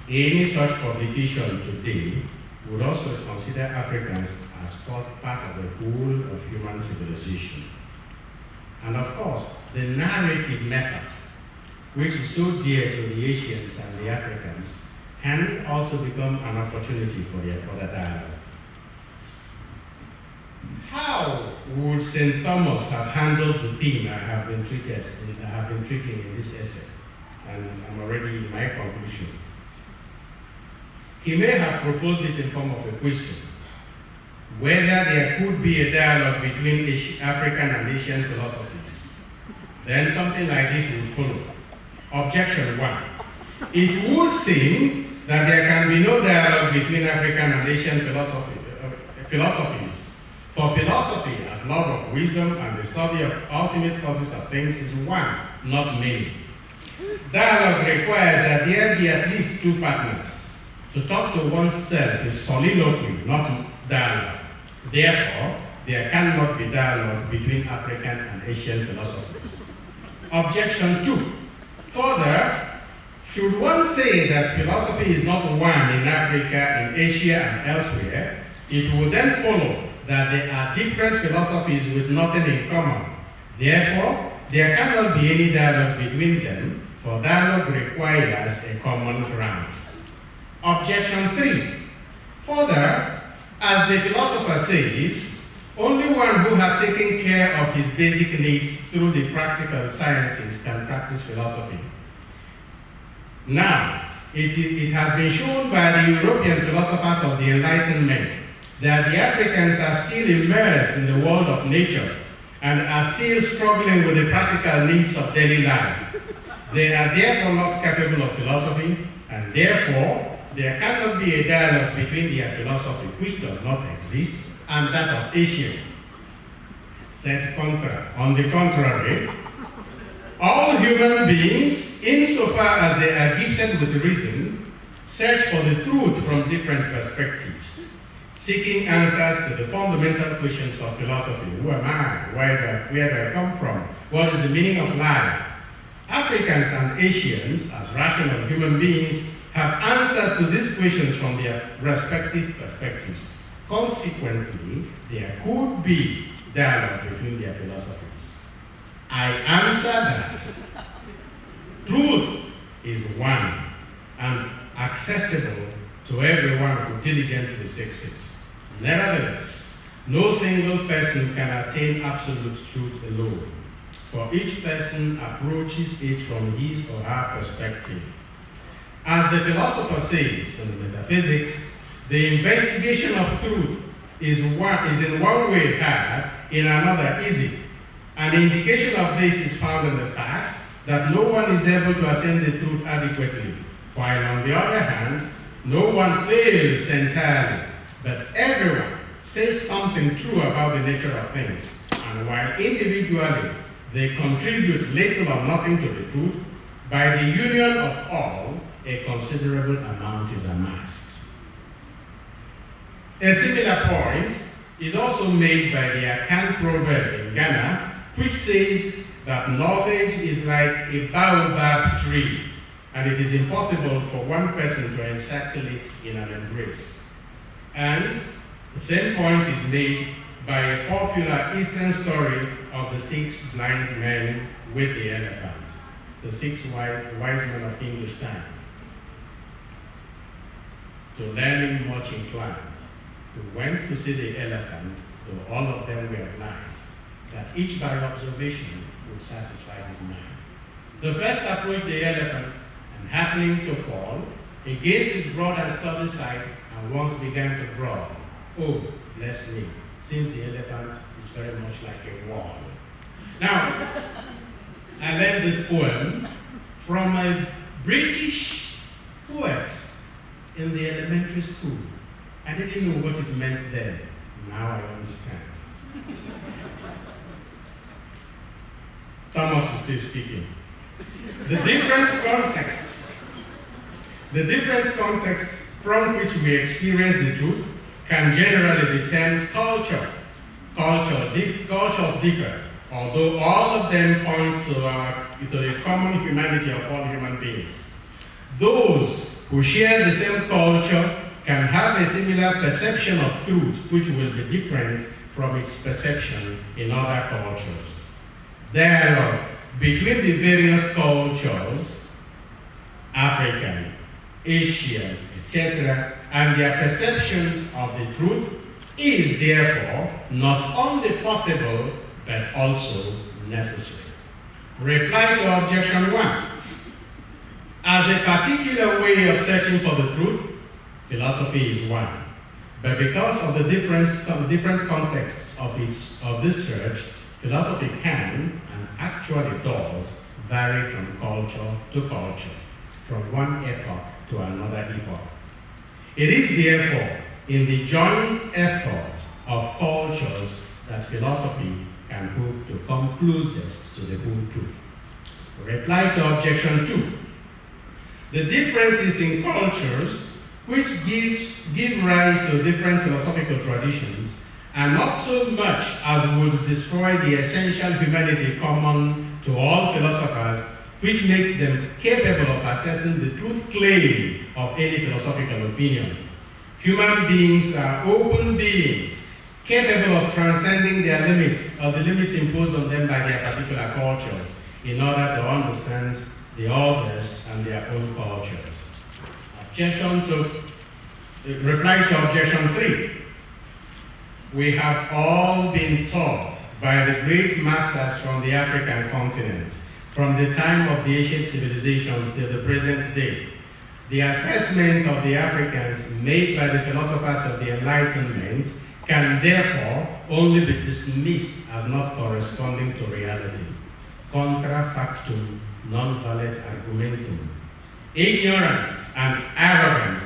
any such publication today would also consider Africans as part of the whole of human civilization. And of course, the narrative method, which is so dear to the Asians and the Africans, can also become an opportunity for the dialogue. How would St. Thomas have handled the theme I have been treating in this essay? And I'm already in my conclusion. He may have proposed it in form of a question, whether there could be a dialogue between African and Asian philosophies. Then something like this would follow. Objection 1. It would seem that there can be no dialogue between African and Asian philosophies. For philosophy, as love of wisdom and the study of ultimate causes of things, is one, not many. Dialogue requires that there be at least two partners. To talk to oneself is soliloquy, not dialogue. Therefore, there cannot be dialogue between African and Asian philosophies. Objection 2. Further, should one say that philosophy is not one in Africa, in Asia, and elsewhere, it would then follow that there are different philosophies with nothing in common. Therefore, there cannot be any dialogue between them, for dialogue requires a common ground. Objection 3. Further, as the philosopher says, only one who has taken care of his basic needs through the practical sciences can practice philosophy. Now, it has been shown by the European philosophers of the Enlightenment that the Africans are still immersed in the world of nature and are still struggling with the practical needs of daily life. They are therefore not capable of philosophy, and therefore there cannot be a dialogue between their philosophy, which does not exist, and that of Asia. On the contrary, all human beings, insofar as they are gifted with reason, search for the truth from different perspectives, seeking answers to the fundamental questions of philosophy. Who am I? Where do I come from? What is the meaning of life? Africans and Asians, as rational human beings, have answers to these questions from their respective perspectives. Consequently, there could be dialogue between their philosophies. I answer that truth is one and accessible to everyone who diligently seeks it. Nevertheless, no single person can attain absolute truth alone, for each person approaches it from his or her perspective. As the philosopher says in metaphysics, the investigation of truth is in one way hard, in another easy. An indication of this is found in the fact that no one is able to attain the truth adequately, while on the other hand, no one fails entirely, but everyone says something true about the nature of things, and while individually they contribute little or nothing to the truth, by the union of all, a considerable amount is amassed. A similar point is also made by the Akan proverb in Ghana, which says that knowledge is like a baobab tree, and it is impossible for one person to encircle it in an embrace. And the same point is made by a popular Eastern story of the 6 blind men with the elephant, the 6 wise men of English time. To learning much inclined, who went to see the elephant, though all of them were blind, that each by observation would satisfy his mind. The first approached the elephant, and happening to fall, against his broad and sturdy side, and once began to growl. Oh, bless me, since the elephant is very much like a wall. Now, I learned this poem from a British poet in the elementary school. I didn't know what it meant then. Now I understand. Thomas is still speaking. The different contexts from which we experience the truth can generally be termed culture. Cultures differ, although all of them point to the common humanity of all human beings. Those who share the same culture can have a similar perception of truth, which will be different from its perception in other cultures. Dialogue between the various cultures, African, Asian, etc., and their perceptions of the truth is therefore not only possible but also necessary. Reply to objection 1. As a particular way of searching for the truth, philosophy is one. But because of the different contexts of this search, philosophy can and actually does vary from culture to culture, from one epoch to another epoch. It is therefore in the joint effort of cultures that philosophy can hope to come closest to the whole truth. Reply to objection 2. The differences in cultures which give rise to different philosophical traditions are not so much as would destroy the essential humanity common to all philosophers, which makes them capable of assessing the truth claim of any philosophical opinion. Human beings are open beings, capable of transcending their limits or the limits imposed on them by their particular cultures in order to understand the others and their own cultures. Reply to objection 3. We have all been taught by the great masters from the African continent, from the time of the ancient civilizations till the present day. The assessment of the Africans made by the philosophers of the Enlightenment can therefore only be dismissed as not corresponding to reality. Contra factum non valet argumentum. Ignorance and arrogance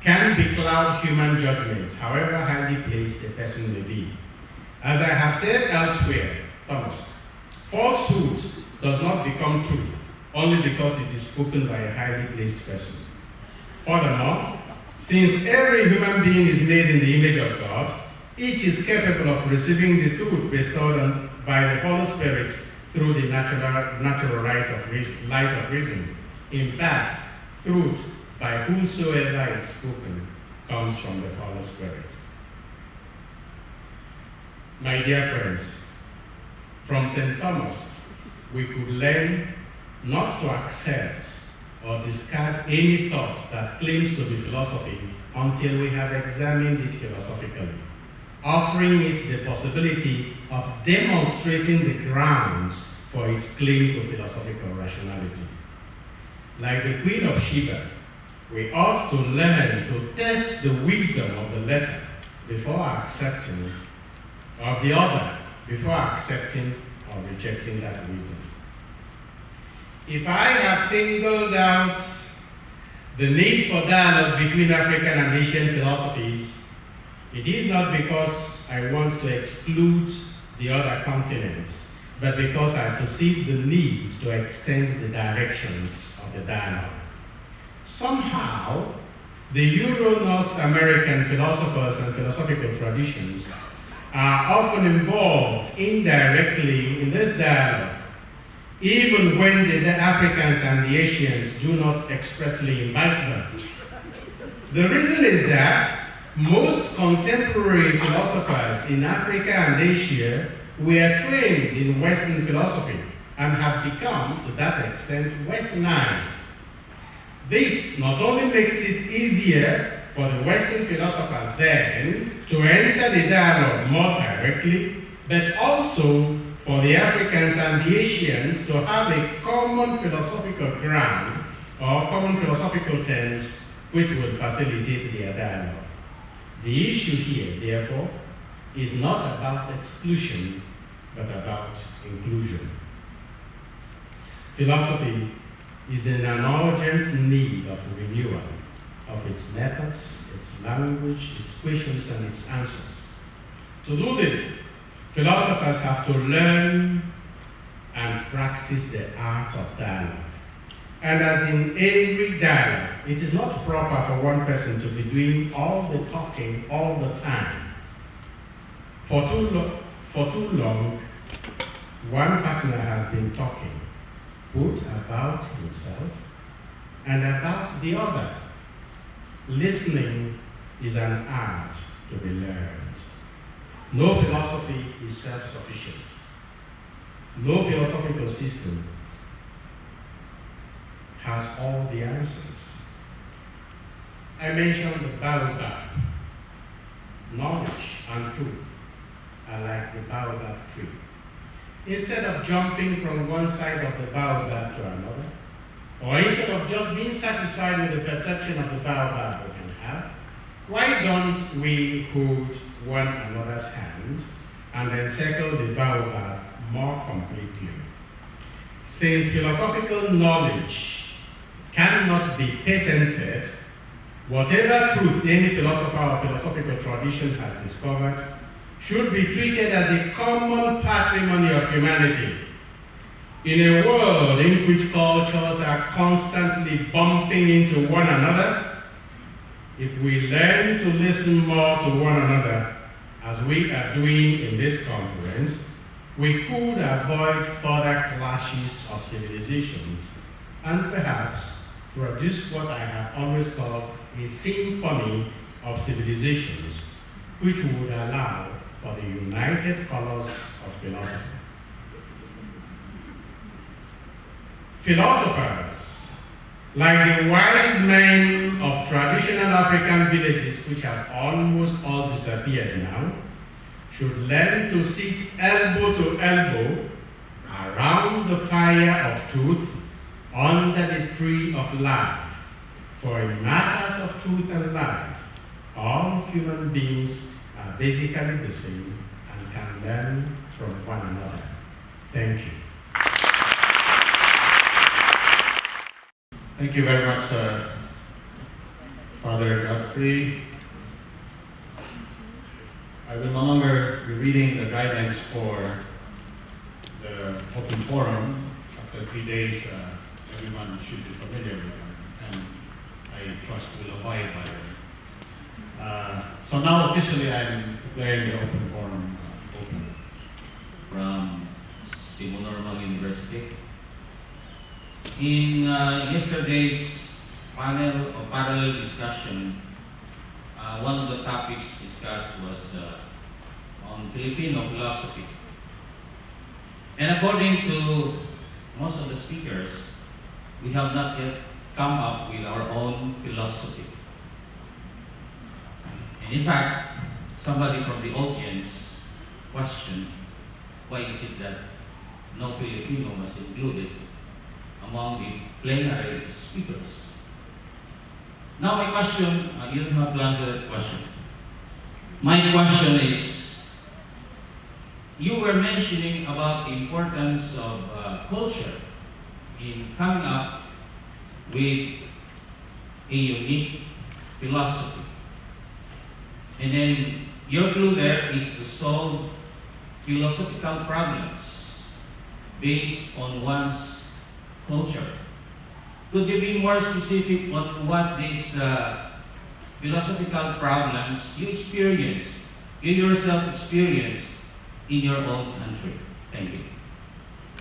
can becloud human judgment, however highly placed a person may be. As I have said elsewhere, Thomas, falsehood does not become truth only because it is spoken by a highly placed person. Furthermore, since every human being is made in the image of God, each is capable of receiving the truth bestowed on by the Holy Spirit through the natural light of reason. In fact, truth, by whomsoever is spoken, comes from the Holy Spirit. My dear friends, from St. Thomas, we could learn not to accept or discard any thought that claims to be philosophy until we have examined it philosophically, offering it the possibility of demonstrating the grounds for its claim to philosophical rationality. Like the Queen of Sheba, we ought to learn to test the wisdom of the letter before accepting, of the other, before accepting or rejecting that wisdom. If I have singled out the need for dialogue between African and Asian philosophies, it is not because I want to exclude the other continents, but because I perceive the need to extend the directions of the dialogue. Somehow, the Euro-North American philosophers and philosophical traditions are often involved indirectly in this dialogue, even when the Africans and the Asians do not expressly invite them. The reason is that most contemporary philosophers in Africa and Asia were trained in Western philosophy and have become, to that extent, westernized. This not only makes it easier for the Western philosophers then to enter the dialogue more directly, but also for the Africans and the Asians to have a common philosophical ground or common philosophical terms which will facilitate their dialogue. The issue here, therefore, is not about exclusion, but about inclusion. Philosophy is in an urgent need of renewal of its methods, its language, its questions, and its answers. To do this, philosophers have to learn and practice the art of dialogue. And as in every dialogue, it is not proper for one person to be doing all the talking all the time. For too long, one partner has been talking, both about himself and about the other. Listening is an art to be learned. No philosophy is self-sufficient. No philosophical system has all the answers. I mentioned the baobab. Knowledge and truth are like the baobab tree. Instead of jumping from one side of the baobab to another, or instead of just being satisfied with the perception of the baobab we can have, why don't we hold one another's hand and encircle the baobab more completely? Since philosophical knowledge cannot be patented, whatever truth any philosopher or philosophical tradition has discovered should be treated as a common patrimony of humanity. In a world in which cultures are constantly bumping into one another, if we learn to listen more to one another, as we are doing in this conference, we could avoid further clashes of civilizations and perhaps produce what I have always called a symphony of civilizations, which would allow for the united colors of philosophy. Philosophers, like the wise men of traditional African villages, which have almost all disappeared now, should learn to sit elbow to elbow around the fire of truth under the tree of life. For in matters of truth and life, all human beings are basically the same and can learn from one another. Thank you. Thank you very much, Father Godfrey. I will no longer be reading the guidelines for the open forum. After 3 days, everyone should be familiar with them, and I trust will abide by them. So now officially I'm declaring the open forum open. From Simonnormal University. In yesterday's panel or parallel discussion, one of the topics discussed was on Filipino philosophy. And according to most of the speakers, we have not yet come up with our own philosophy. And in fact, somebody from the audience questioned, why is it that no Filipino was included among the plenary speakers? Now my question, you don't have to answer that question. My question is, you were mentioning about the importance of culture in coming up with a unique philosophy. And then your clue there is to solve philosophical problems based on one's culture. Could you be more specific on what these philosophical problems you experienced, you yourself experienced in your own country? Thank you.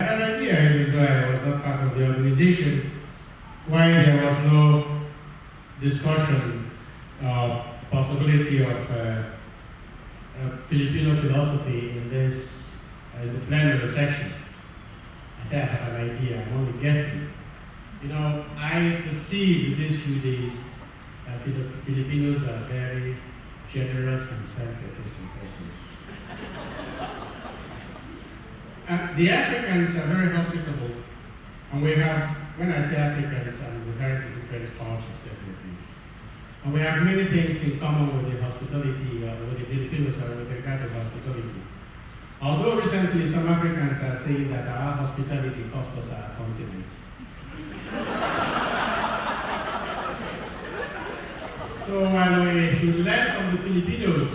I had an idea, even though I was not part of the organization, why there was no discussion of possibility of Filipino philosophy in this the plenary section. I said I have an idea, I'm only guessing. You know, I perceive these few days that Filipinos are very generous and self-effacing persons. The Africans are very hospitable, and we have, when I say Africans, I'm referring to different cultures, definitely. And we have many things in common with the hospitality, with the Filipinos with regard to hospitality. Although recently some Africans are saying that our hospitality cost us our continent. So while we should learn from the Filipinos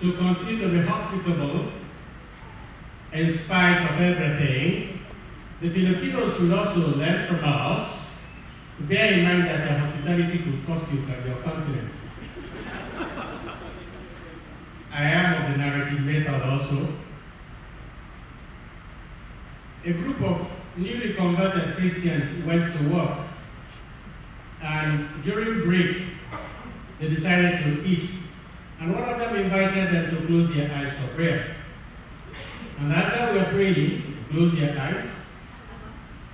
to continue to be hospitable in spite of everything, the Filipinos should also learn from us to bear in mind that your hospitality could cost you your continent. I am of the narrative method also. A group of newly converted Christians went to work, and during break, they decided to eat. And one of them invited them to close their eyes for prayer. And after we were praying, they closed their eyes.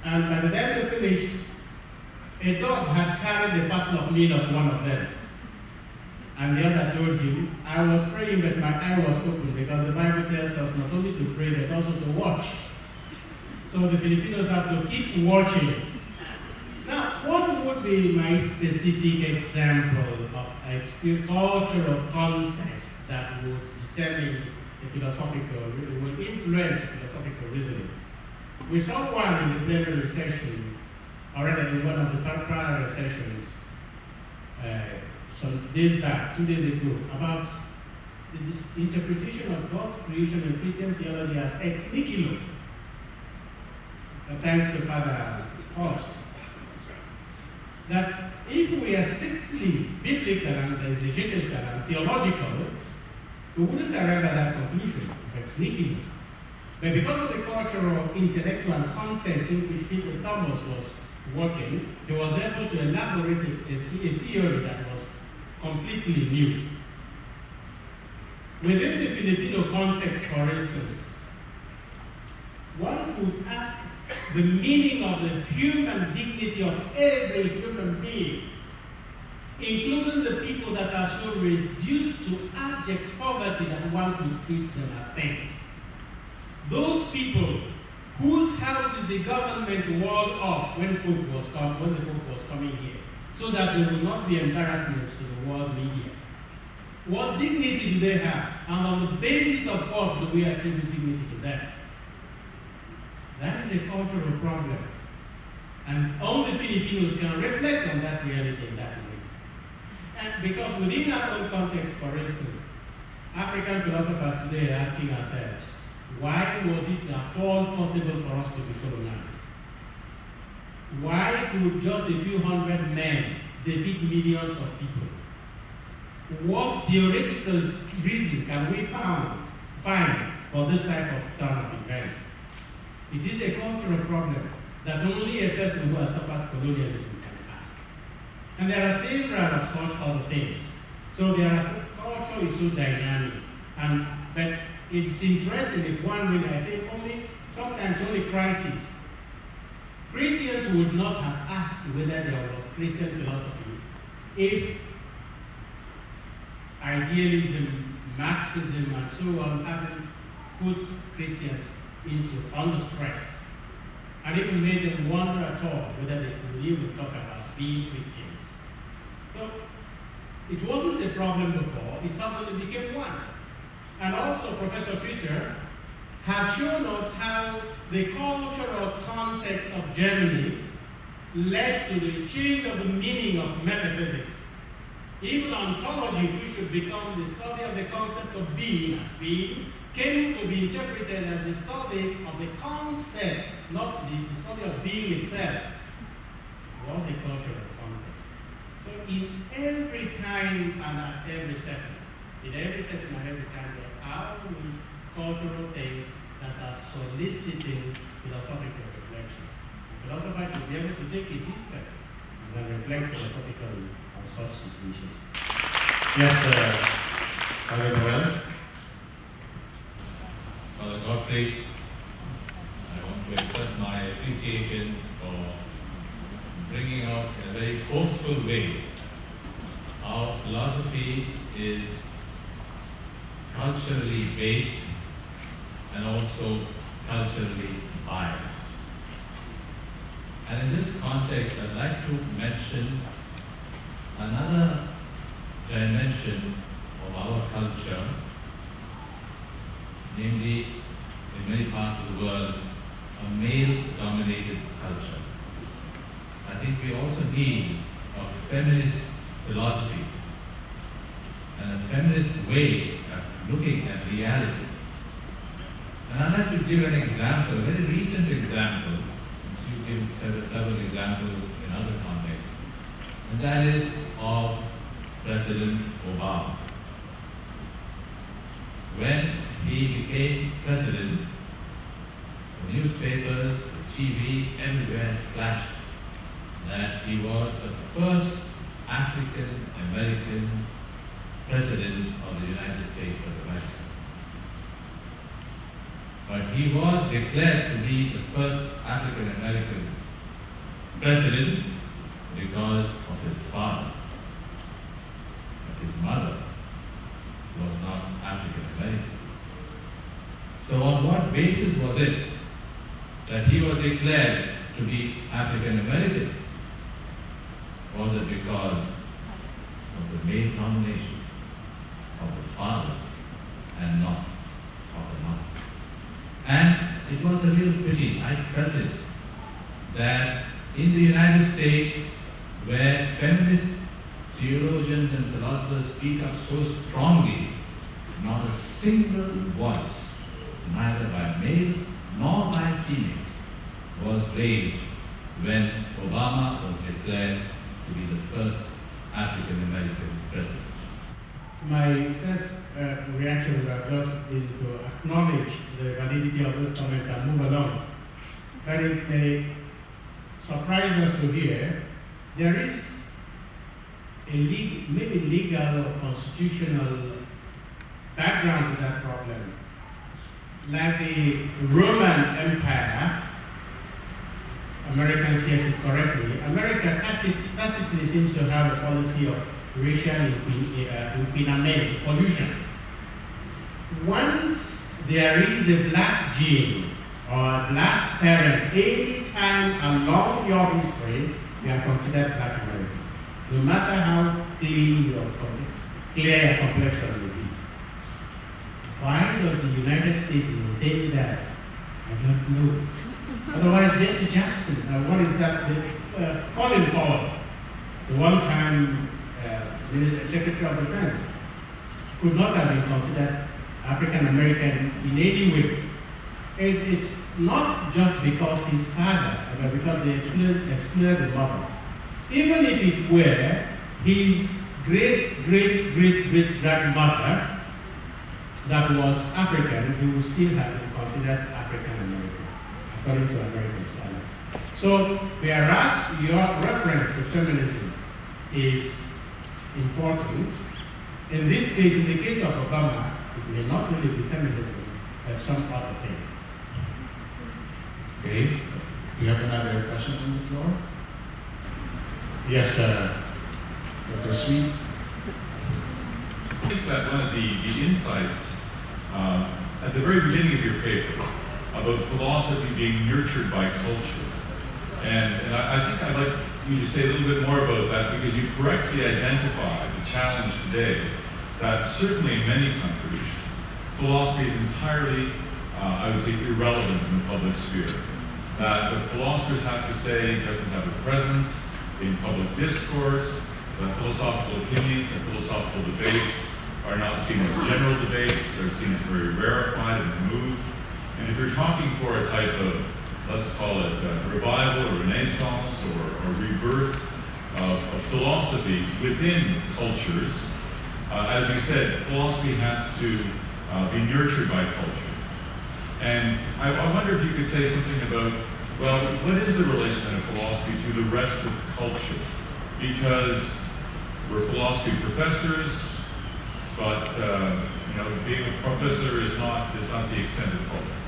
And by the time they finished, a dog had carried the parcel of meal of one of them. And the other told him, I was praying but my eye was open, because the Bible tells us not only to pray but also to watch. So the Filipinos have to keep watching. Now, what would be my specific example of a cultural context that would determine the philosophical, will influence philosophical reasoning? We saw one in the plenary session, or rather in one of the parallel sessions, some days back, 2 days ago, about this interpretation of God's creation in Christian theology as ex nihilo. Thanks to Father Horst. That if we are strictly biblical and exegetical and theological, we wouldn't arrive at that conclusion of ex nihilo. But because of the cultural, intellectual context in which Peter Thomas was working, he was able to elaborate a theory that was completely new. Within the Filipino context, for instance, one could ask the meaning of the human dignity of every human being, including the people that are so reduced to abject poverty that one could treat them as things. Those people whose houses the government walled off when the Pope was coming here, so that they will not be embarrassments to the world media. What dignity do they have? And on the basis of what do we attribute dignity to them? That is a cultural problem. And only Filipinos can reflect on that reality in that way. And because within our own context, for instance, African philosophers today are asking ourselves, why was it at all possible for us to be colonized? Why could just a few hundred men defeat millions of people? What theoretical reason can we find for this type of turn of events? It is a cultural problem that only a person who has suffered colonialism can ask. And there are several of such other things. So culture is so dynamic. But it's interesting if one really, I say sometimes only crisis. Christians would not have asked whether there was Christian philosophy if idealism, Marxism, and so on haven't put Christians under stress and even made them wonder at all whether they could even talk about being Christians. So it wasn't a problem before, it suddenly became one. And also Professor Peter has shown us how the cultural context of Germany led to the change of the meaning of metaphysics. Even ontology, which should become the study of the concept of being as being, came to be interpreted as the study of the concept, not the study of being itself. It was a cultural context. So in every time and at every setting, and every time, there are always cultural things that are soliciting philosophical reflection. The philosopher should be able to take a distance and then reflect philosophically on such situations. Yes, Father Noel. Father Godfrey, I want to express my appreciation for bringing out in a very forceful way how philosophy is culturally based and also culturally biased. And in this context, I'd like to mention another dimension of our culture, namely, in many parts of the world, a male-dominated culture. I think we also need a feminist philosophy and a feminist way of looking at reality. And I'd like to give an example, a very recent example, since you've given several examples in other contexts, and that is of President Obama. When he became president, the newspapers, the TV, everywhere flashed that he was the first African American president of the United States of America. But he was declared to be the first African American president because of his father. But his mother So on what basis was it that he was declared to be African American? Was it because of the male domination of the father and not of the mother? And it was a real pity, I felt it, that in the United States, where feminist theologians and philosophers speak up so strongly, not a single voice, neither by males nor by females, was raised when Obama was declared to be the first African American president. My first reaction was just to acknowledge the validity of this comment and move along. But it may surprise us to hear there is a maybe legal or constitutional background to that problem. Like the Roman Empire, Americans here should correct me, America tacitly seems to have a policy of racial impediment, pollution. Once there is a black gene or a black parent, any time along your history, you are considered black American. No matter how clean your complexion may be. Why does the United States maintain that? I don't know. Otherwise, Jesse Jackson, what is that? Colin Powell, the one-time Secretary of Defense, could not have been considered African American in any way. It's not just because his father, but because they excluded the mother. Even if it were his great-great-great-great-grandmother that was African, he would still have been considered African American, according to American standards. So, whereas your reference to feminism is important, in this case, in the case of Obama, it may not really be feminism, but some other thing. Okay. Do you have another question on the floor? Yes, Dr. Smith. I think that one of the insights at the very beginning of your paper about philosophy being nurtured by culture, and I think I'd like you to say a little bit more about that, because you correctly identified the challenge today that certainly in many countries, philosophy is entirely, I would say, irrelevant in the public sphere. That what philosophers have to say doesn't have a presence in public discourse, that philosophical opinions and philosophical debates are not seen as general debates, they're seen as very rarefied and removed. And if you're talking for a type of, let's call it revival or renaissance or rebirth of philosophy within cultures, as you said, philosophy has to be nurtured by culture. And I wonder if you could say something about, well, what is the relation of philosophy to the rest of culture? Because we're philosophy professors, but being a professor is not the extent of culture.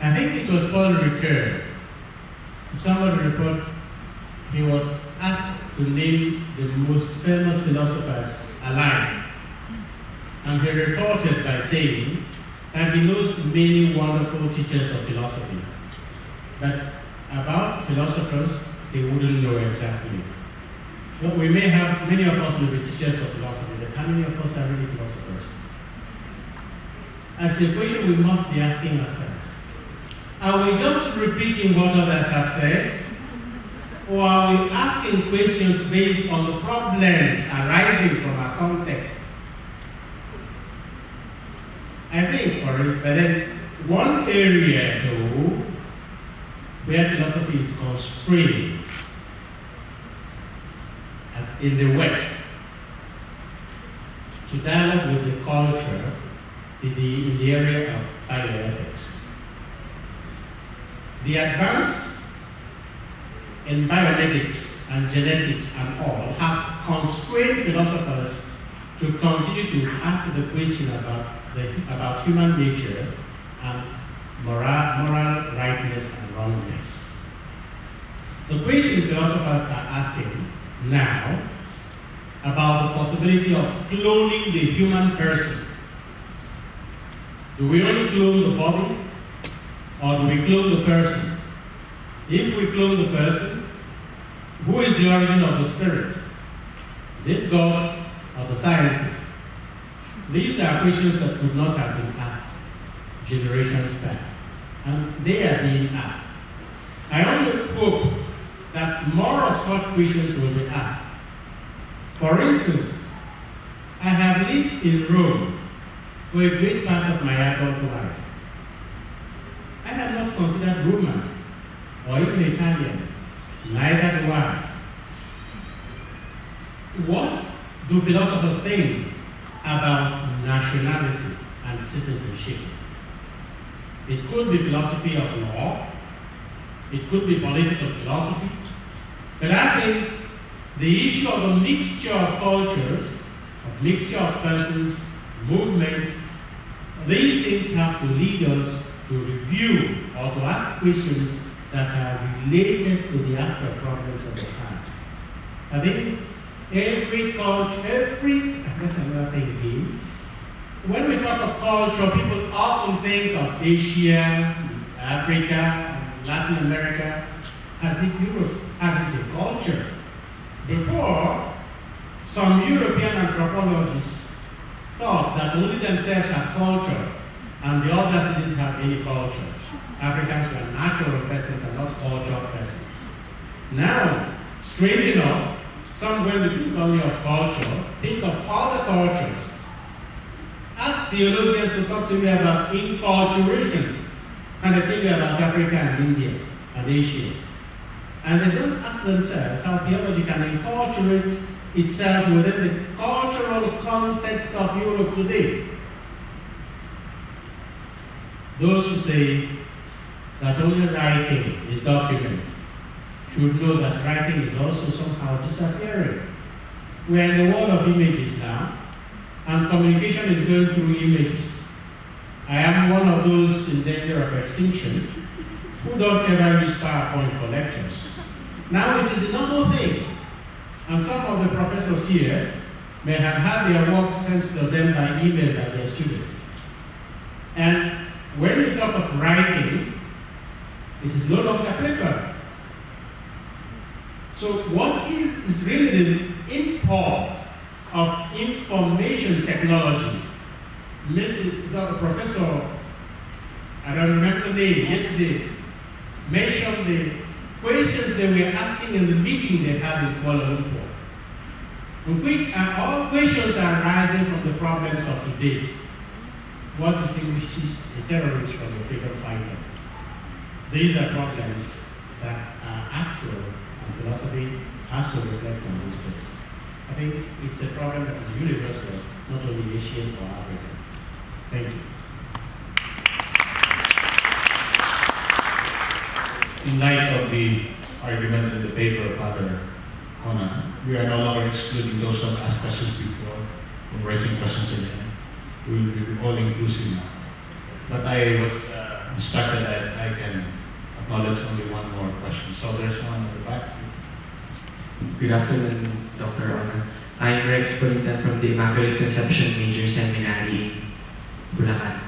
I think it was Paul Ricoeur. Somebody reports he was asked to name the most famous philosophers alive. And he retorted by saying that he knows many wonderful teachers of philosophy. But about philosophers, he wouldn't know exactly. But we may have, many of us may be teachers of philosophy, but how many of us are really philosophers? That's a question we must be asking ourselves. Are we just repeating what others have said? Or are we asking questions based on the problems arising from our context? I think, for instance, but then one area, though, where philosophy is constrained in the West to dialogue with the culture is in the area of bioethics. The advance in biomedics and genetics and all have constrained philosophers to continue to ask the question about human nature and moral rightness and wrongness. The question philosophers are asking now about the possibility of cloning the human person Do we only clone the body, or do we clone the person? If we clone the person, who is the origin of the spirit? Is it God or the scientist? These are questions that could not have been asked generations back, and they are being asked. I only hope that more of such questions will be asked. For instance, I have lived in Rome for a great part of my adult life. I have not considered Roman or even Italian, neither do I. What do philosophers think about nationality and citizenship? It could be philosophy of law, it could be political philosophy, but I think the issue of a mixture of cultures, a mixture of persons, movements, these things have to lead us to review or to ask questions that are related to the actual problems of the time. I think every culture, that's another thing again. When we talk of culture, people often think of Asia, Africa, Latin America, as if Europe having a culture. Before, some European anthropologists thought that only themselves had culture and the others didn't have any culture. Africans were natural persons and not cultural persons. Now, strange enough, some when we think only of culture, think of other cultures. Ask theologians to talk to me about inculturation, and they tell you about Africa and India and Asia. And they don't ask themselves how theology can inculturate itself within the cultural context of Europe today. Those who say that only writing is document should know that writing is also somehow disappearing. We are in the world of images now, and communication is going through images. I am one of those in danger of extinction who don't ever use PowerPoint for lectures. Now it is the normal thing, and some of the professors here may have had their work sent to them by email by their students. And when we talk of writing, it is no longer paper. So what is really the import of information technology? The professor, I don't remember the name, yesterday, mentioned the questions they were asking in the meeting they had in Kuala Lumpur, in which all questions are arising from the problems of today. What distinguishes a terrorist from a freedom fighter? These are problems that are actual, and philosophy has to reflect on those things. I think it's a problem that is universal, not only Asian or African. Thank you. In light of the argument in the paper of Father Onah, we are no longer excluding those who have asked questions before from raising questions again. We will be all inclusive now. But I was instructed that I can acknowledge only one more question. So there's one at the back. Good afternoon, Dr. Onah. I'm Rex Politan from the Immaculate Conception Major Seminary in Bulacan.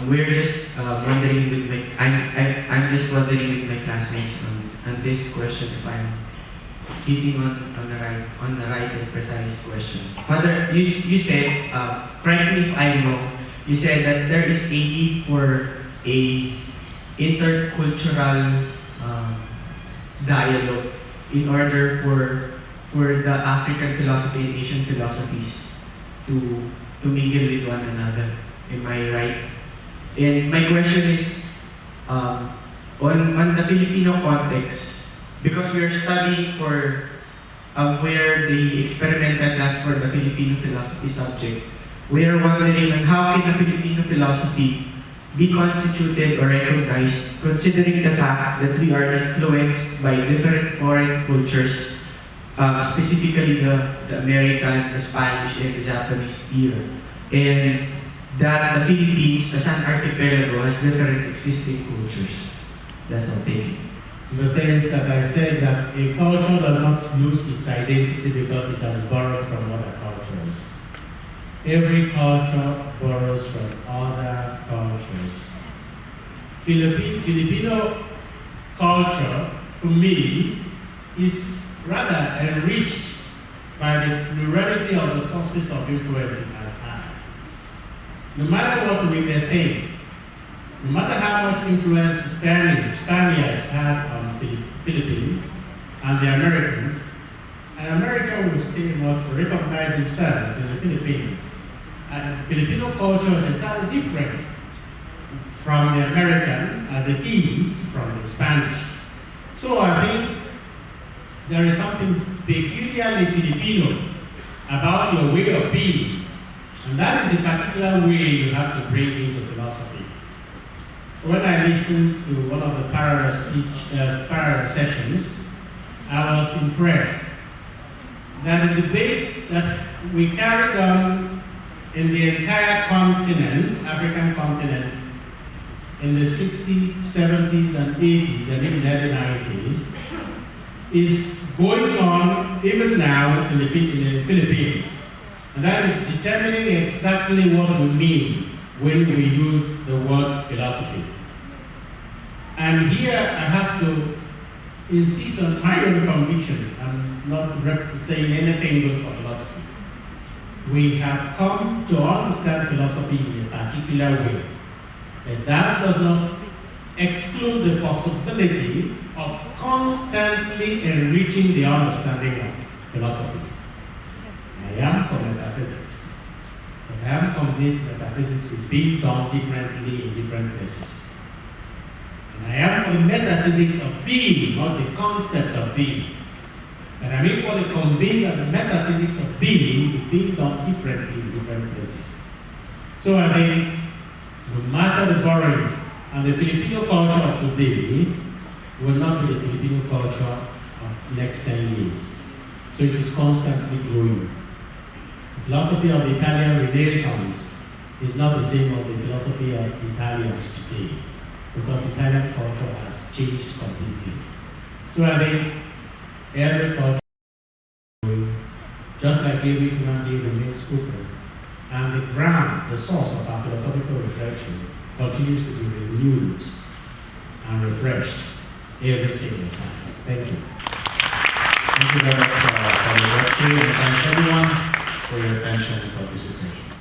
We're just wondering with my, I'm just wondering with my classmates on this question, if I'm hitting on the right and precise question. Father, you said, correct me if I'm wrong, you said that there is a need for a intercultural dialogue in order for the African philosophy and Asian philosophies to mingle with one another. Am I right? And my question is, on the Filipino context, because we are studying for where the experimental class for the Filipino philosophy subject, we are wondering on how can the Filipino philosophy be constituted or recognized, considering the fact that we are influenced by different foreign cultures, specifically the American, the Spanish, and the Japanese sphere, and that the Philippines, as an archipelago, has different existing cultures. That's all. Thank you. In the sense that I said that a culture does not lose its identity because it has borrowed from other cultures. every culture borrows from other cultures. Filipino culture, for me, is rather enriched by the plurality of the sources of influence it has had. No matter what we may think, no matter how much influence the Spaniards had on the Philippines and the Americans, an American will still not recognize himself in the Philippines. Filipino culture is entirely different from the American as it is from the Spanish. So I think there is something peculiarly Filipino about your way of being, and that is a particular way you have to bring into philosophy. When I listened to one of the parallel sessions, I was impressed that the debate that we carried on in the entire continent, African continent, in the 60s, 70s, and 80s, and even early 90s, is going on even now in the Philippines. And that is determining exactly what we mean when we use the word philosophy. And here I have to insist on my own conviction. I'm not saying anything goes for philosophy. We have come to understand philosophy in a particular way. And that does not exclude the possibility of constantly enriching the understanding of philosophy. I am for metaphysics, but I am convinced that metaphysics is being done differently in different places. And I am for the metaphysics of being, not the concept of being. And I'm equally convinced that the metaphysics of being is being done differently in different places. So I think, no matter the borrowings, and the Filipino culture of today will not be the Filipino culture of next 10 years. So it is constantly growing. The philosophy of the Italian Renaissance is not the same as the philosophy of Italians today, because Italian culture has changed completely. So I think every culture is growing, just like every human being remains open. And the ground, the source of our philosophical reflection continues to be renewed and refreshed every single time. Thank you. Thank you very much for the Godfrey, and thanks everyone for your attention and participation.